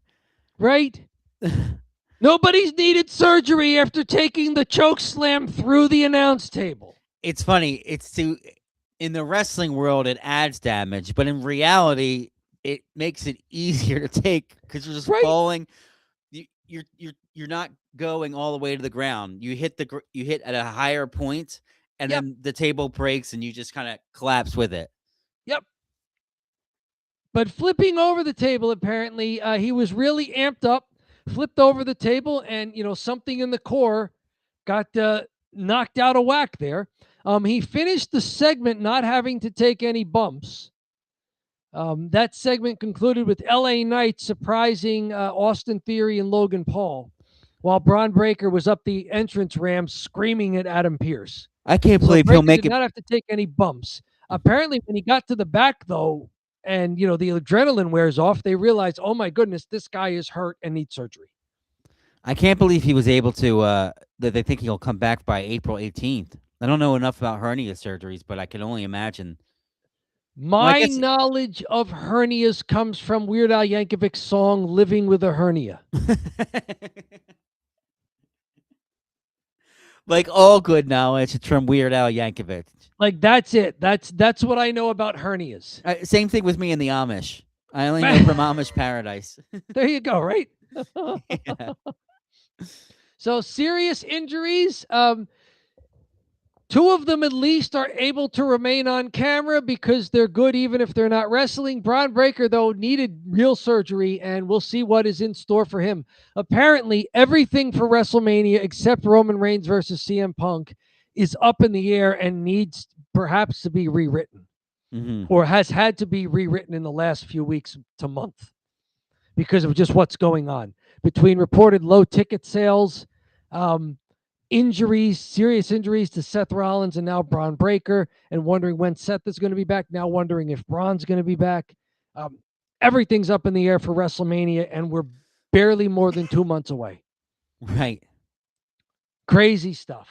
Right? Nobody's needed surgery after taking the choke slam through the announce table. It's funny. In the wrestling world, it adds damage, but in reality, it makes it easier to take because you're just falling. You're not going all the way to the ground. You hit at a higher point, and then the table breaks, and you just kind of collapse with it. Yep. But flipping over the table, apparently, he was really amped up, flipped over the table, and something in the core got knocked out of whack there. He finished the segment not having to take any bumps. That segment concluded with LA Knight surprising Austin Theory and Logan Paul, while Braun Breaker was up the entrance ramp screaming at Adam Pearce. I can't believe he'll make it. Not have to take any bumps. Apparently, when he got to the back, though, and the adrenaline wears off, they realize, oh my goodness, this guy is hurt and needs surgery. I can't believe he was able to. That they think he'll come back by April 18th. I don't know enough about hernia surgeries, but I can only imagine. My knowledge of hernias comes from Weird Al Yankovic's song "Living with a Hernia." Like all good knowledge, it's from Weird Al Yankovic. Like that's it. That's what I know about hernias. Same thing with me and the Amish. I only know from Amish Paradise. There you go. Right. Yeah. So serious injuries. Two of them at least are able to remain on camera because they're good even if they're not wrestling. Braun Breaker, though, needed real surgery, and we'll see what is in store for him. Apparently, everything for WrestleMania except Roman Reigns versus CM Punk is up in the air and needs perhaps to be rewritten, or has had to be rewritten in the last few weeks to month because of just what's going on. Between reported low ticket sales, injuries, serious injuries to Seth Rollins and now Braun Breaker, and wondering when Seth is going to be back, now wondering if Braun's going to be back. Everything's up in the air for WrestleMania, and we're barely more than 2 months away. Right. Crazy stuff.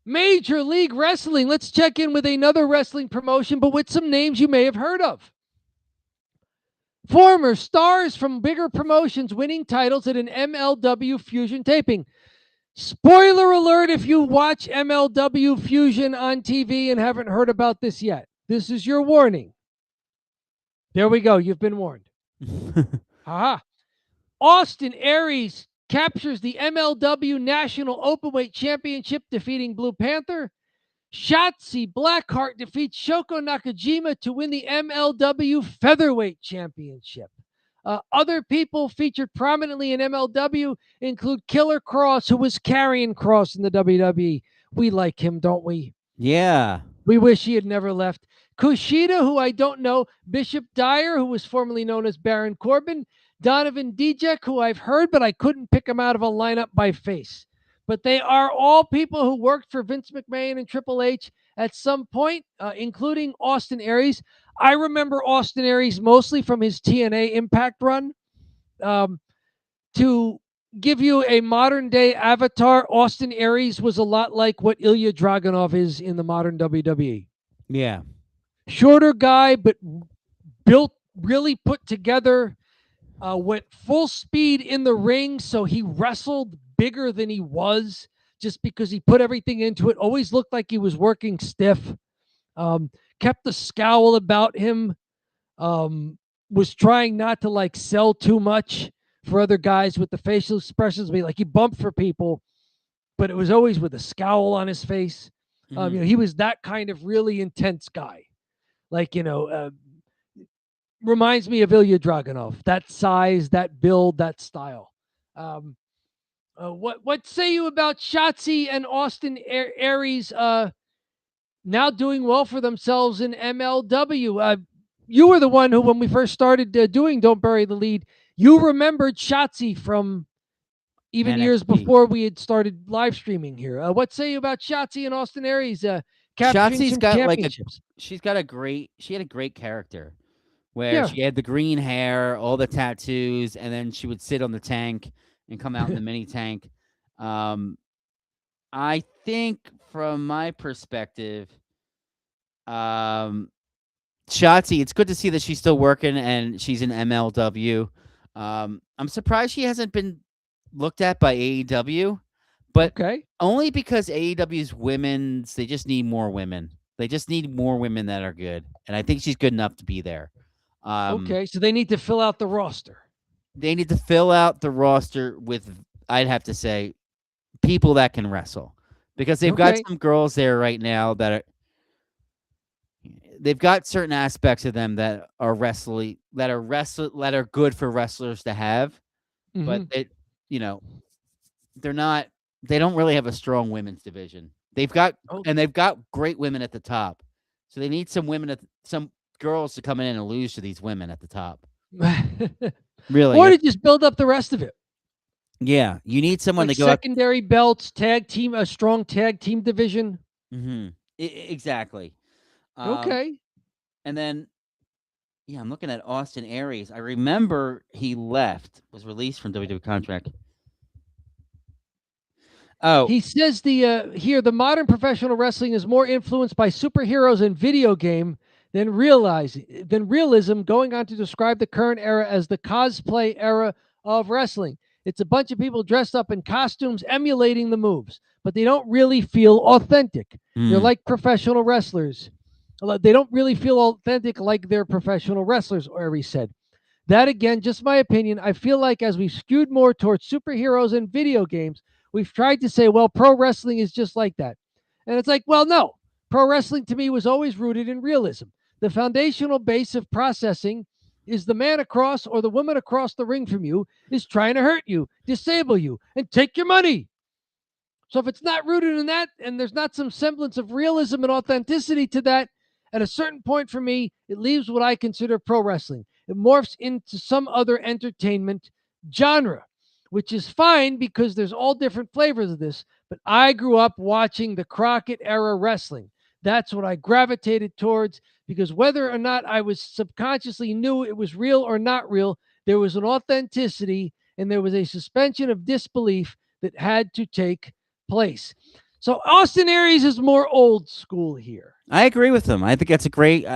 Major League Wrestling. Let's check in with another wrestling promotion, but with some names you may have heard of. Former stars from bigger promotions winning titles at an MLW Fusion taping. Spoiler alert if you watch MLW Fusion on TV and haven't heard about this yet. This is your warning. There we go. You've been warned. Haha. Austin Aries captures the MLW National Openweight Championship, defeating Blue Panther. Shotzi Blackheart defeats Shoko Nakajima to win the MLW Featherweight Championship. Other people featured prominently in MLW include Killer Cross, who was carrying Cross in the WWE. We like him, don't we? Yeah. We wish he had never left. Kushida, who I don't know. Bishop Dyer, who was formerly known as Baron Corbin. Donovan Dijak, who I've heard, but I couldn't pick him out of a lineup by face. But they are all people who worked for Vince McMahon and Triple H at some point, including Austin Aries. I remember Austin Aries mostly from his TNA Impact run. To give you a modern-day avatar, Austin Aries was a lot like what Ilya Dragunov is in the modern WWE. Yeah. Shorter guy, but built, really put together, went full speed in the ring, so he wrestled bigger than he was just because he put everything into it. Always looked like he was working stiff. Kept the scowl about him. Was trying not to like sell too much for other guys with the facial expressions. Like he bumped for people, but it was always with a scowl on his face. He was that kind of really intense guy. Like, reminds me of Ilya Dragunov. That size, that build, that style. What say you about Shotzi and Austin Aries now doing well for themselves in MLW? You were the one who, when we first started doing Don't Bury the Lead, you remembered Shotzi from even NXT. years before we had started live streaming here. What say you about Shotzi and Austin Aries capturing Shotzi's some got championships? she had a great character where she had the green hair, all the tattoos, and then she would sit on the tank and come out in the mini tank. I think from my perspective, Shotzi, it's good to see that she's still working and she's in MLW. I'm surprised she hasn't been looked at by AEW, but only because AEW's women's, they just need more women. They just need more women that are good, and I think she's good enough to be there. So they need to fill out the roster. They need to fill out the roster with, I'd have to say, people that can wrestle, because they've got some girls there right now that they've got certain aspects of them that are that are good for wrestlers to have, but they're not. They don't really have a strong women's division. They've got great women at the top, so they need some girls to come in and lose to these women at the top. Really, or to just build up the rest of it. Yeah, you need someone like to go secondary belts, tag team, a strong tag team division. Exactly. And then, I'm looking at Austin Aries. I remember he was released from WWE contract. Oh, He says the modern professional wrestling is more influenced by superheroes and video game than realism, going on to describe the current era as the cosplay era of wrestling. It's a bunch of people dressed up in costumes emulating the moves, but they don't really feel authentic. They're like professional wrestlers. They don't really feel authentic like they're professional wrestlers, or he said. That again, just my opinion. I feel like as we've skewed more towards superheroes and video games, we've tried to say, well, pro wrestling is just like that. And it's like, well, no. Pro wrestling to me was always rooted in realism. The foundational base of processing is the man across or the woman across the ring from you is trying to hurt you, disable you, and take your money. So if it's not rooted in that and there's not some semblance of realism and authenticity to that, at a certain point for me, it leaves what I consider pro wrestling. It morphs into some other entertainment genre, which is fine because there's all different flavors of this. But I grew up watching the Crockett era wrestling. That's what I gravitated towards because whether or not I was subconsciously knew it was real or not real, there was an authenticity and there was a suspension of disbelief that had to take place. So Austin Aries is more old school here. I agree with him. I think that's a great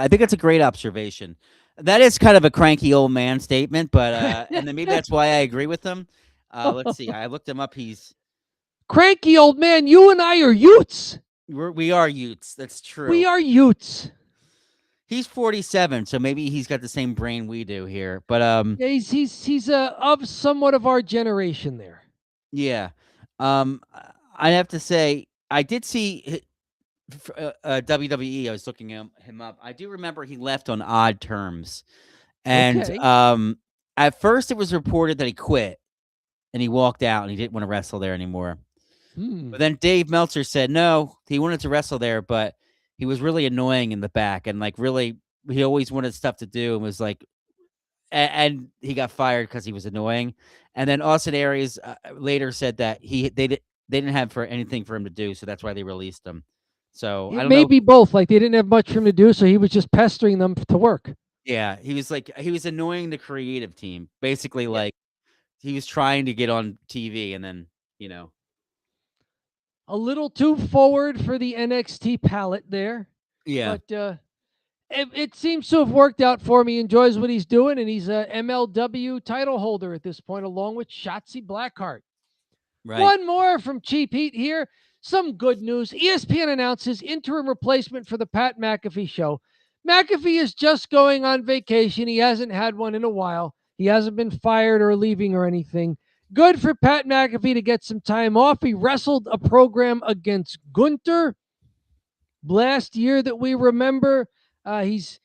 observation. That is kind of a cranky old man statement, but and then maybe that's why I agree with him. Let's see. I looked him up. He's cranky old man. You and I are Utes. We are Utes. That's true. We are Utes. He's 47, so maybe he's got the same brain we do here. But yeah, he's of somewhat of our generation there. Yeah. I have to say I did see WWE. I was looking him up. I do remember he left on odd terms, and at first it was reported that he quit and he walked out and he didn't want to wrestle there anymore. But then Dave Meltzer said no, he wanted to wrestle there, but he was really annoying in the back and like really he always wanted stuff to do and was like, and he got fired because he was annoying. And then Austin Aries later said that they didn't have for anything for him to do, so that's why they released him. So I don't know. Maybe both. Like they didn't have much for him to do, so he was just pestering them to work. Yeah, he was annoying the creative team. Basically, like he was trying to get on TV, and then a little too forward for the NXT palette there. Yeah, but it seems to have worked out for him. He enjoys what he's doing, and he's a MLW title holder at this point, along with Shotzi Blackheart. Right. One more from Cheap Heat here. Some good news. ESPN announces interim replacement for the Pat McAfee show. McAfee is just going on vacation. He hasn't had one in a while. He hasn't been fired or leaving or anything. Good for Pat McAfee to get some time off. He wrestled a program against Gunther last year that we remember. He's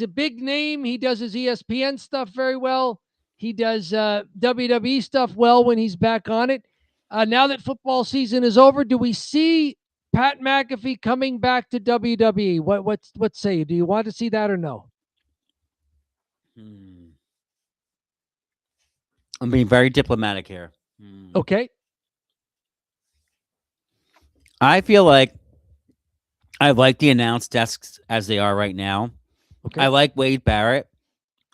a big name. He does his ESPN stuff very well. He does WWE stuff well when he's back on it. Now that football season is over, do we see Pat McAfee coming back to WWE? What say you? Do you want to see that or no? I'm being very diplomatic here. Okay. I feel like I like the announced desks as they are right now. Okay. I like Wade Barrett.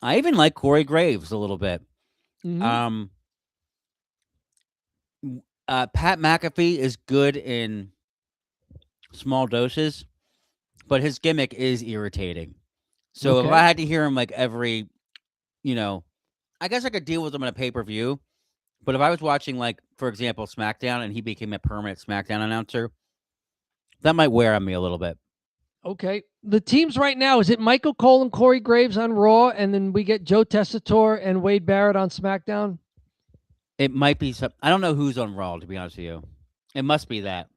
I even like Corey Graves a little bit. Mm-hmm. Pat McAfee is good in small doses, but his gimmick is irritating. So if I had to hear him like every, I guess I could deal with him in a pay-per-view. But if I was watching, like, for example, SmackDown and he became a permanent SmackDown announcer, that might wear on me a little bit. Okay. The teams right now, is it Michael Cole and Corey Graves on Raw, and then we get Joe Tessitore and Wade Barrett on SmackDown? It might be some. I don't know who's on Raw, to be honest with you. It must be that.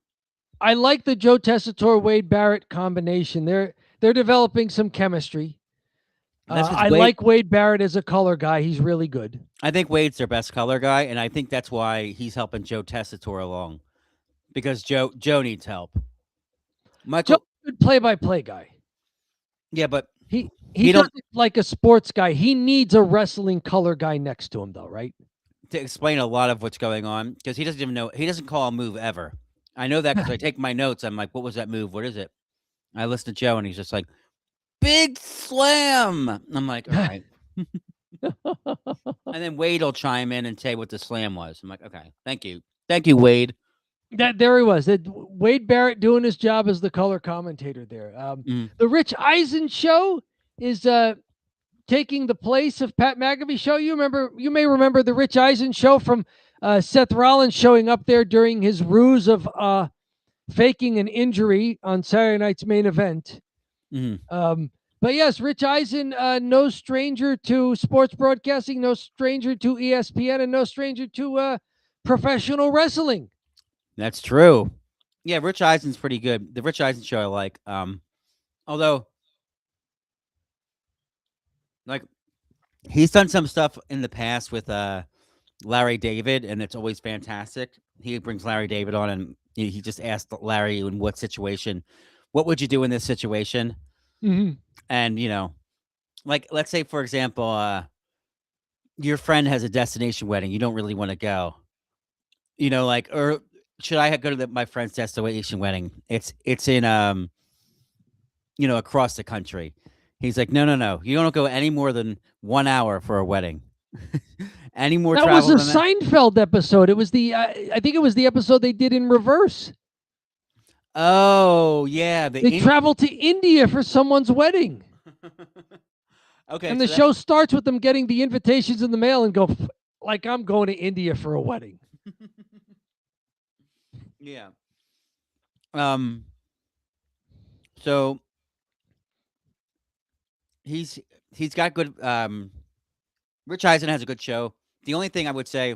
I like the Joe Tessitore Wade Barrett combination. They're developing some chemistry. I like Wade Barrett as a color guy. He's really good. I think Wade's their best color guy, and I think that's why he's helping Joe Tessitore along, because Joe needs help. Joe's a good play-by-play guy. Yeah, but he doesn't like a sports guy. He needs a wrestling color guy next to him, though, right? To explain a lot of what's going on, because he doesn't even know. He doesn't call a move ever. I know that because I take my notes. I'm like, what was that move? What is it? I listen to Joe, and he's just like, big slam. I'm like, all right. And then Wade will chime in and say what the slam was. I'm like, okay, thank you, Wade. There he was. Wade Barrett doing his job as the color commentator there. The Rich Eisen show is taking the place of Pat McAfee show. You may remember the Rich Eisen show from Seth Rollins showing up there during his ruse of faking an injury on Saturday night's main event. But yes, Rich Eisen, no stranger to sports broadcasting, no stranger to ESPN, and no stranger to professional wrestling. That's true. Yeah, Rich Eisen's pretty good. The Rich Eisen show I like. Although, like, he's done some stuff in the past with Larry David, and it's always fantastic. He brings Larry David on, and he just asked Larry in what situation, what would you do in this situation? And like, let's say for example, your friend has a destination wedding, you don't really want to go. Like, or should I go to my friend's destination wedding? It's in across the country. He's like, no, you don't go any more than 1 hour for a wedding. Any more that was travel a than that? Seinfeld episode. It was I think it was the episode they did in reverse. Oh yeah, they traveled to India for someone's wedding. Okay, and the show starts with them getting the invitations in the mail and go like, I'm going to India for a wedding. Yeah. So he's got good. Rich Eisen has a good show. The only thing I would say,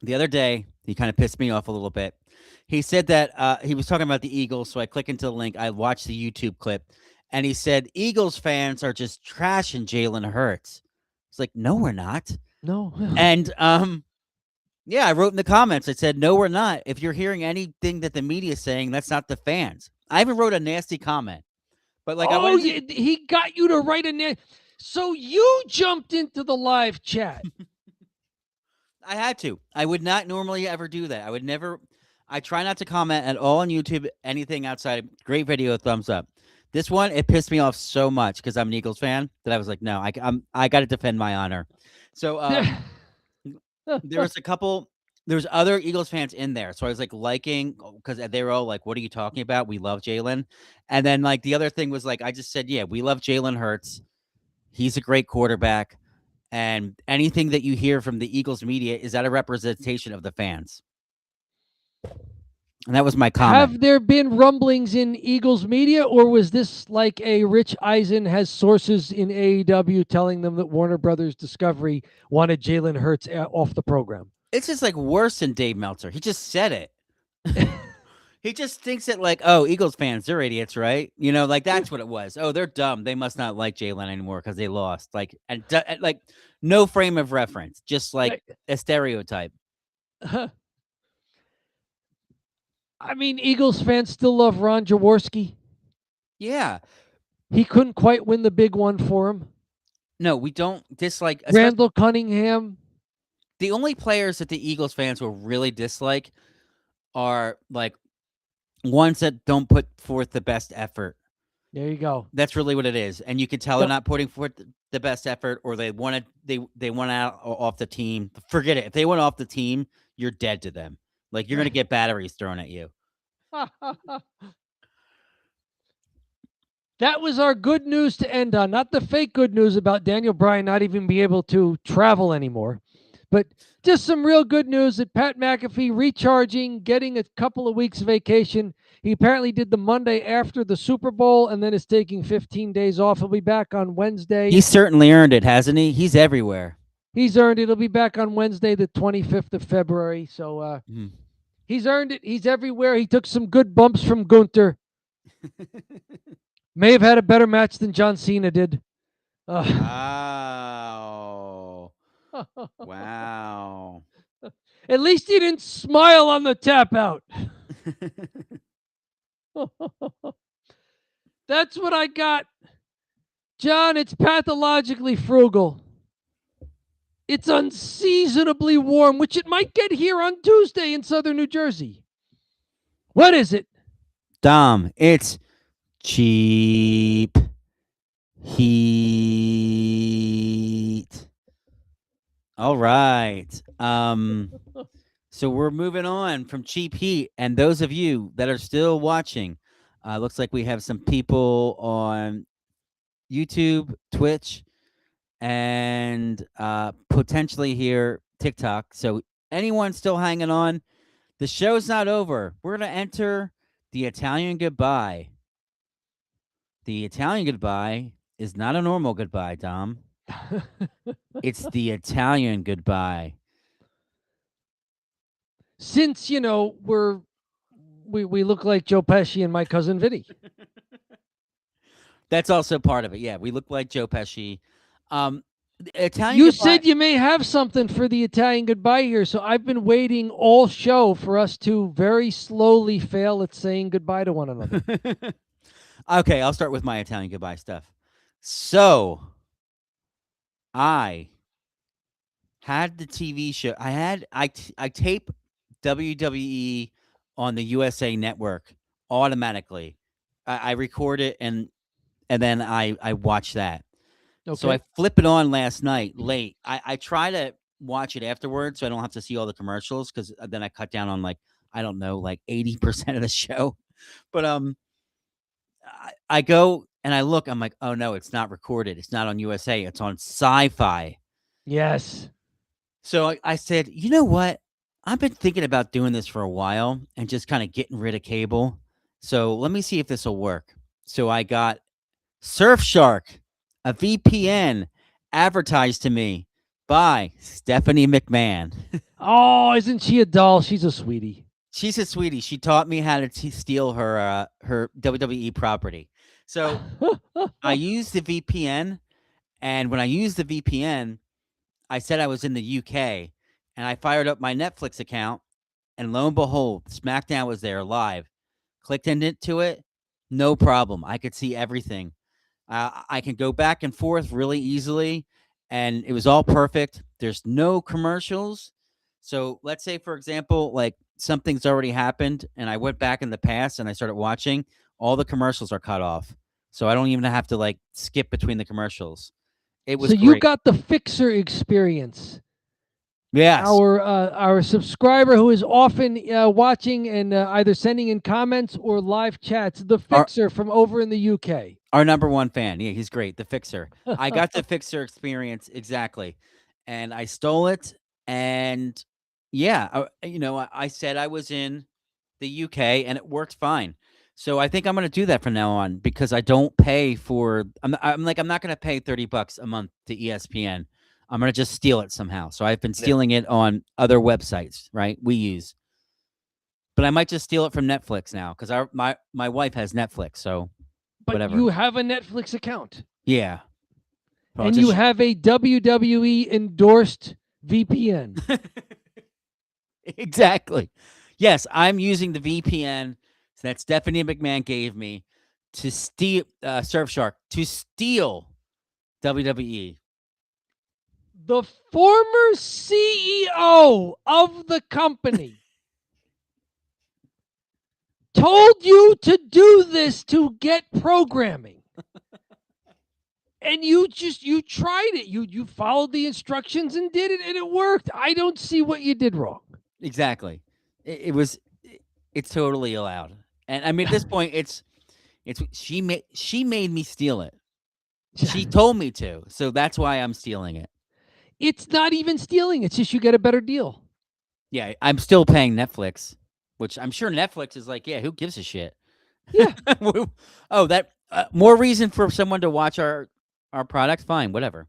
the other day he kind of pissed me off a little bit. He said that he was talking about the Eagles, so I click into the link. I watched the YouTube clip, and he said Eagles fans are just trashing Jalen Hurts. It's like, no, we're not. No. And yeah, I wrote in the comments. I said, no, we're not. If you're hearing anything that the media is saying, that's not the fans. I even wrote a nasty comment. But like, he got you to write a so you jumped into the live chat. I had to. I would not normally ever do that. I would never. I try not to comment at all on YouTube, anything outside of great video, thumbs up. This one, it pissed me off so much because I'm an Eagles fan that I was like, no, I got to defend my honor. So there was there's other Eagles fans in there. So I was like liking, because they were all like, what are you talking about? We love Jalen. And then like the other thing was like, I just said, yeah, we love Jalen Hurts. He's a great quarterback. And anything that you hear from the Eagles media, is that a representation of the fans? And that was my comment. Have there been rumblings in Eagles media, or was this like a Rich Eisen has sources in AEW telling them that Warner Brothers Discovery wanted Jalen Hurts off the program? It's just like worse than Dave Meltzer. He just said it. He just thinks that like, oh, Eagles fans, they're idiots, right? Like that's what it was. Oh, they're dumb. They must not like Jalen anymore because they lost. Like, and like no frame of reference, just like a stereotype. I mean, Eagles fans still love Ron Jaworski. Yeah. He couldn't quite win the big one for him. No, we don't dislike Randall Cunningham. The only players that the Eagles fans will really dislike are like ones that don't put forth the best effort. There you go. That's really what it is. And you can tell they're not putting forth the best effort, or they want out off the team. Forget it. If they went off the team, you're dead to them. Like, you're going to get batteries thrown at you. That was our good news to end on. Not the fake good news about Daniel Bryan not even be able to travel anymore. But just some real good news that Pat McAfee recharging, getting a couple of weeks vacation. He apparently did the Monday after the Super Bowl and then is taking 15 days off. He'll be back on Wednesday. He's certainly earned it, hasn't he? He's everywhere. He's earned it. He'll be back on Wednesday, the 25th of February. So he's earned it. He's everywhere. He took some good bumps from Gunther. May have had a better match than John Cena did. Wow. Wow. At least he didn't smile on the tap out. That's what I got. John, it's pathologically frugal. It's unseasonably warm, which it might get here on Tuesday in southern New Jersey. What is it? Dom, it's cheap heat. All right. So we're moving on from Cheap Heat, and those of you that are still watching, looks like we have some people on YouTube, Twitch, and potentially here TikTok. So anyone still hanging on, the show's not over. We're gonna enter the Italian goodbye. The Italian goodbye is not a normal goodbye, Dom. It's the Italian goodbye. Since we look like Joe Pesci and my cousin Vinny. That's also part of it. Yeah, we look like Joe Pesci. The Italian You goodbye. said you may have something for the Italian goodbye here, so I've been waiting all show for us to very slowly fail at saying goodbye to one another. Okay, I'll start with my Italian goodbye stuff. So, I had the TV show. I tape WWE on the USA Network automatically. I record it and then I watch that. So I Okay. flip it on last night late. I try to watch it afterwards so I don't have to see all the commercials because then I cut down on like I don't know like 80% of the show. But I go and I look. I'm like, oh no, it's not recorded. It's not on USA. It's on Sci-Fi. Yes. So I said, you know what? I've been thinking about doing this for a while and just kind of getting rid of cable. So let me see if this will work. So I got Surfshark, a VPN advertised to me by Stephanie McMahon. Oh, isn't she a doll? She's a sweetie. She's a sweetie. She taught me how to steal her WWE property. So I used the VPN, and when I used the VPN, I said I was in the UK, and I fired up my Netflix account, and lo and behold, SmackDown was there live. Clicked into it, no problem. I could see everything. I can go back and forth really easily, and it was all perfect. There's no commercials. So let's say, for example, like something's already happened, and I went back in the past and I started watching. All the commercials are cut off, so I don't even have to like skip between the commercials. It was So you great. got the fixer experience. Yes. Our subscriber who is often watching and either sending in comments or live chats, the fixer from over in the UK. Our number one fan. Yeah, he's great. The fixer. I got the fixer experience exactly, and I stole it. And yeah, I said I was in the UK, and it worked fine. So I think I'm going to do that from now on because I don't pay for. I'm not going to pay $30 a month to ESPN. I'm going to just steal it somehow. So I've been stealing it on other websites, right? We use. But I might just steal it from Netflix now because my wife has Netflix. So But whatever. you have a Netflix account. Yeah. But And you have a WWE endorsed VPN. Exactly. Yes, I'm using the VPN that Stephanie McMahon gave me to steal Surfshark to steal WWE. The former CEO of the company told you to do this to get programming. And you tried it. You followed the instructions and did it, and it worked. I don't see what you did wrong. Exactly. It's totally allowed. And I mean, at this point, it's she made me steal it. She told me to, so that's why I'm stealing it. It's not even stealing. It's just you get a better deal. Yeah, I'm still paying Netflix, which I'm sure Netflix is like, yeah, who gives a shit? Yeah. Oh, that more reason for someone to watch our product. Fine, whatever.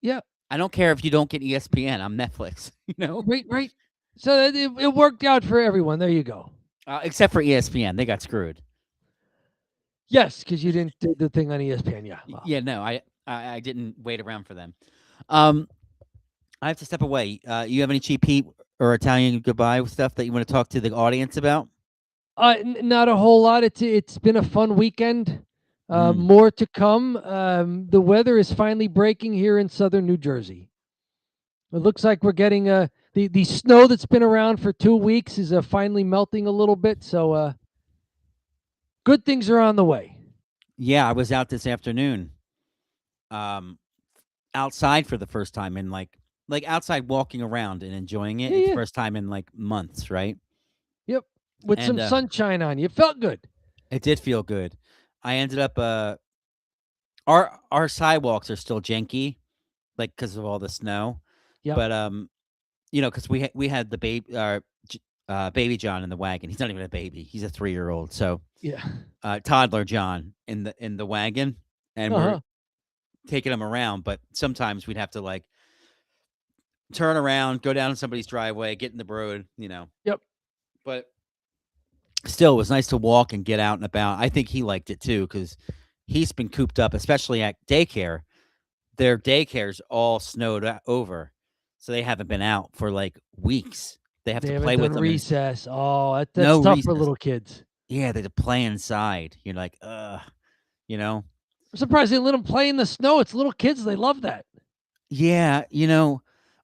Yeah. I don't care if you don't get ESPN. I'm Netflix. Right. So it worked out for everyone. There you go. Except for ESPN, they got screwed. Yes, because you didn't do the thing on ESPN. Yeah. Well. Yeah. No, I didn't wait around for them. I have to step away. You have any cheap heat or Italian goodbye stuff that you want to talk to the audience about? Not a whole lot. It's been a fun weekend. More to come. The weather is finally breaking here in southern New Jersey. It looks like we're getting the snow that's been around for 2 weeks is finally melting a little bit. So good things are on the way. Yeah, I was out this afternoon. Outside for the first time in like like outside walking around and enjoying it. Yeah, It's yeah. first time in like months, right? Yep. With some And sunshine on you. It felt good. it did feel good. I ended up our sidewalks are still janky, like because of all the snow. Yep. But because we had the baby John in the wagon. He's not even a baby. He's a 3-year-old. So Yeah. toddler John in the wagon, and we're Uh-huh. taking him around. But sometimes we'd have to like turn around, go down somebody's driveway, get in the road, Yep. But still, it was nice to walk and get out and about. I think he liked it too because he's been cooped up, especially at daycare. Their daycare's all snowed over, so they haven't been out for like weeks. They have They to play haven't with done them. recess. Oh, that's No tough for recess. little kids. Yeah, they have to play inside. You're like, I'm surprised they let them play in the snow. It's little kids. They love that. Yeah,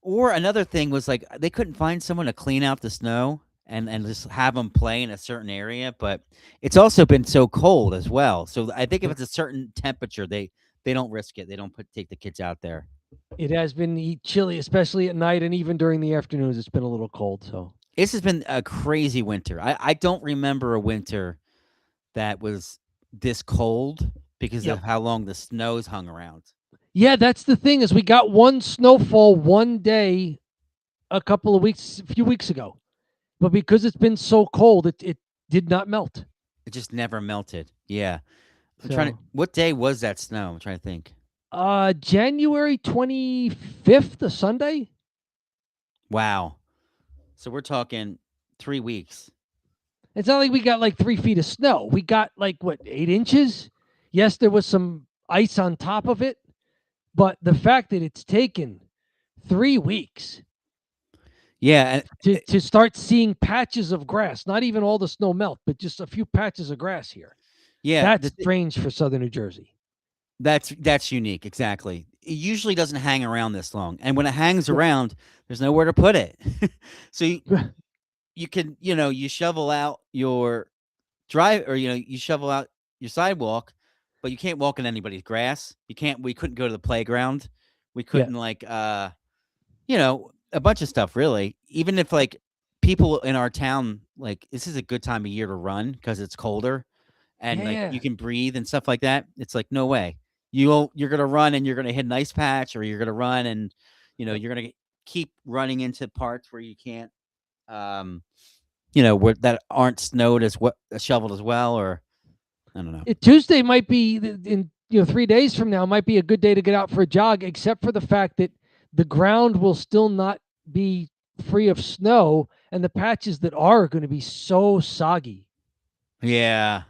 or another thing was like they couldn't find someone to clean out the snow and just have them play in a certain area, but it's also been so cold as well. So I think if Yep. it's a certain temperature, they don't risk it. They don't take the kids out there. It has been chilly, especially at night and even during the afternoons. It's been a little cold. So This has been a crazy winter. I don't remember a winter that was this cold because Yep. of how long the snow's hung around. yeah, that's the thing is we got one snowfall one day a few weeks ago. But because it's been so cold, it did not melt. It just never melted. Yeah. So, what day was that snow? I'm trying to think. January 25th, a Sunday. Wow. So we're talking 3 weeks. It's not like we got like 3 feet of snow. We got like 8 inches. Yes, there was some ice on top of it, but the fact that it's taken 3 weeks Yeah, to start seeing patches of grass, not even all the snow melt, but just a few patches of grass here. yeah. That's strange for Southern New Jersey. That's unique. Exactly. It usually doesn't hang around this long, and when it hangs around, there's nowhere to put it. So you can you shovel out your drive, or you shovel out your sidewalk, but you can't walk in anybody's grass. We couldn't go to the playground. We Yeah. couldn't a bunch of stuff really. Even if like people in our town, like this is a good time of year to run because it's colder and like Yeah. you can breathe and stuff like that. It's like no way. You're gonna run and you're gonna hit an ice patch, or you're gonna run and you're gonna keep running into parts where you can't where that aren't snowed shoveled as well, or I don't know. Tuesday might be in 3 days from now might be a good day to get out for a jog, except for the fact that the ground will still not be free of snow, and the patches that are going to be so soggy. Yeah,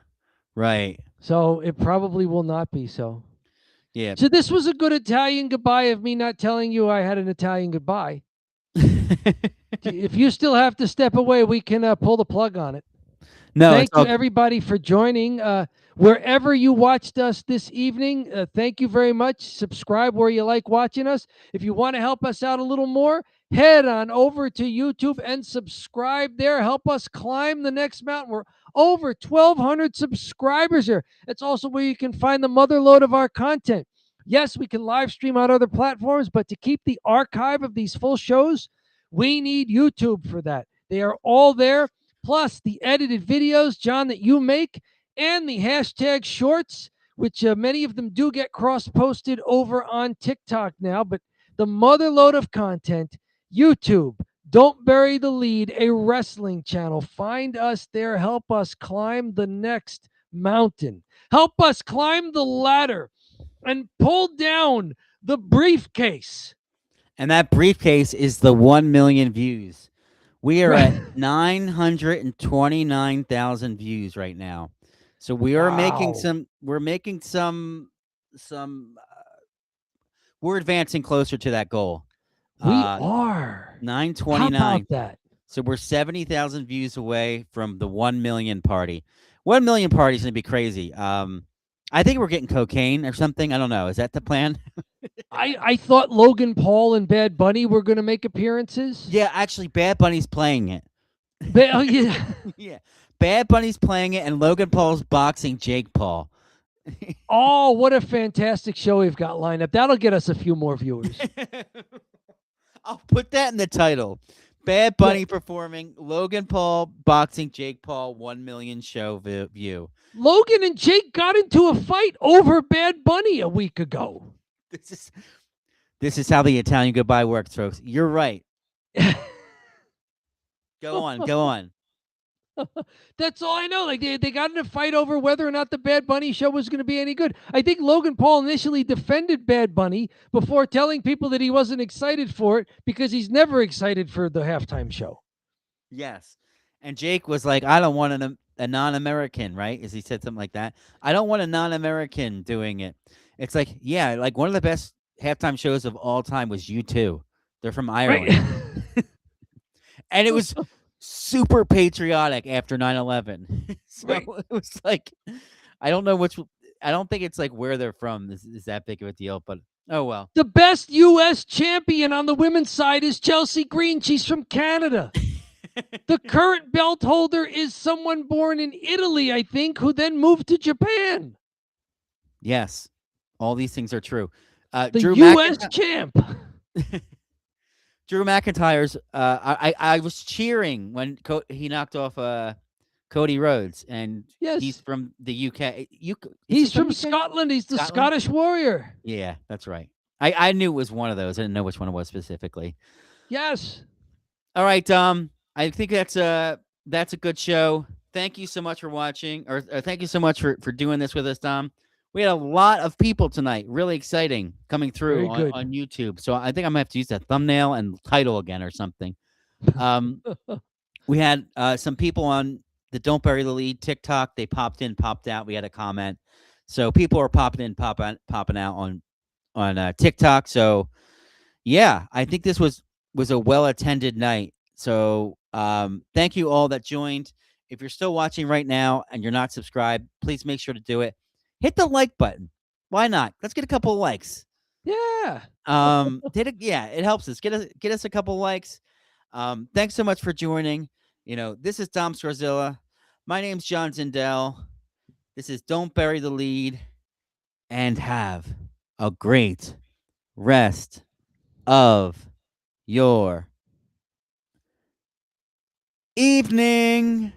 right. So it probably will not be so. Yeah. So this was a good Italian goodbye of me not telling you I had an Italian goodbye. If you still have to step away, we can pull the plug on it. No, thank you everybody for joining. Wherever you watched us this evening, thank you very much. Subscribe where you like watching us. If you want to help us out a little more, head on over to YouTube and subscribe there. Help us climb the next mountain. We're over 1,200 subscribers here. That's also where you can find the motherload of our content. Yes, we can live stream on other platforms, but to keep the archive of these full shows, we need YouTube for that. They are all there. Plus the edited videos, John, that you make, and the hashtag shorts, which many of them do get cross-posted over on TikTok now. But the motherload of content, YouTube, Don't Bury the Lead, a wrestling channel. Find us there. Help us climb the next mountain. Help us climb the ladder and pull down the briefcase. And that briefcase is the 1 million views. We are at 929,000 views right now. So we are making some. We're making some. We're advancing closer to that goal. We are 929. How about that? So we're 70,000 views away from the 1 million party. 1 million party is going to be crazy. I think we're getting cocaine or something. I don't know. Is that the plan? I thought Logan Paul and Bad Bunny were going to make appearances. Yeah, actually, Bad Bunny's playing it. Yeah. Yeah. Bad Bunny's playing it, and Logan Paul's boxing Jake Paul. Oh, what a fantastic show we've got lined up. That'll get us a few more viewers. I'll put that in the title. Bad Bunny performing, Logan Paul boxing Jake Paul 1 million show view. Logan and Jake got into a fight over Bad Bunny a week ago. This is how the Italian goodbye works, folks. You're right. Go on. That's all I know. Like they got in a fight over whether or not the Bad Bunny show was going to be any good. I think Logan Paul initially defended Bad Bunny before telling people that he wasn't excited for it because he's never excited for the halftime show. Yes. And Jake was like, I don't want a non-American, right? As he said something like that. I don't want a non-American doing it. It's like, yeah, like one of the best halftime shows of all time was U2. They're from Ireland. Right? And it was super patriotic after 9/11. So right. It was like, I don't think it's like where they're from is that big of a deal, but oh well. The best U.S. champion on the women's side is Chelsea Green. She's from Canada. The current belt holder is someone born in Italy, I think, who then moved to Japan. Yes, all these things are true. The U.S. champ. Drew McIntyre's. I was cheering when he knocked off Cody Rhodes, and yes. He's from the UK. He's from Scotland. He's the Scottish Warrior. Yeah, that's right. I knew it was one of those. I didn't know which one it was specifically. Yes. All right, I think that's a good show. Thank you so much for watching, or thank you so much for doing this with us, Dom. We had a lot of people tonight. Really exciting coming through on YouTube. So I think I'm going to have to use that thumbnail and title again or something. We had some people on the Don't Bury the Lead TikTok. They popped in, popped out. We had a comment. So people are popping in, popping out on TikTok. So, yeah, I think this was a well-attended night. So thank you all that joined. If you're still watching right now and you're not subscribed, please make sure to do it. Hit the like button. Why not? Let's get a couple of likes. Yeah. It helps us. Get us a couple of likes. Thanks so much for joining. This is Dom Scarzilla. My name's John Zindel. This is Don't Bury the Lead. And have a great rest of your evening.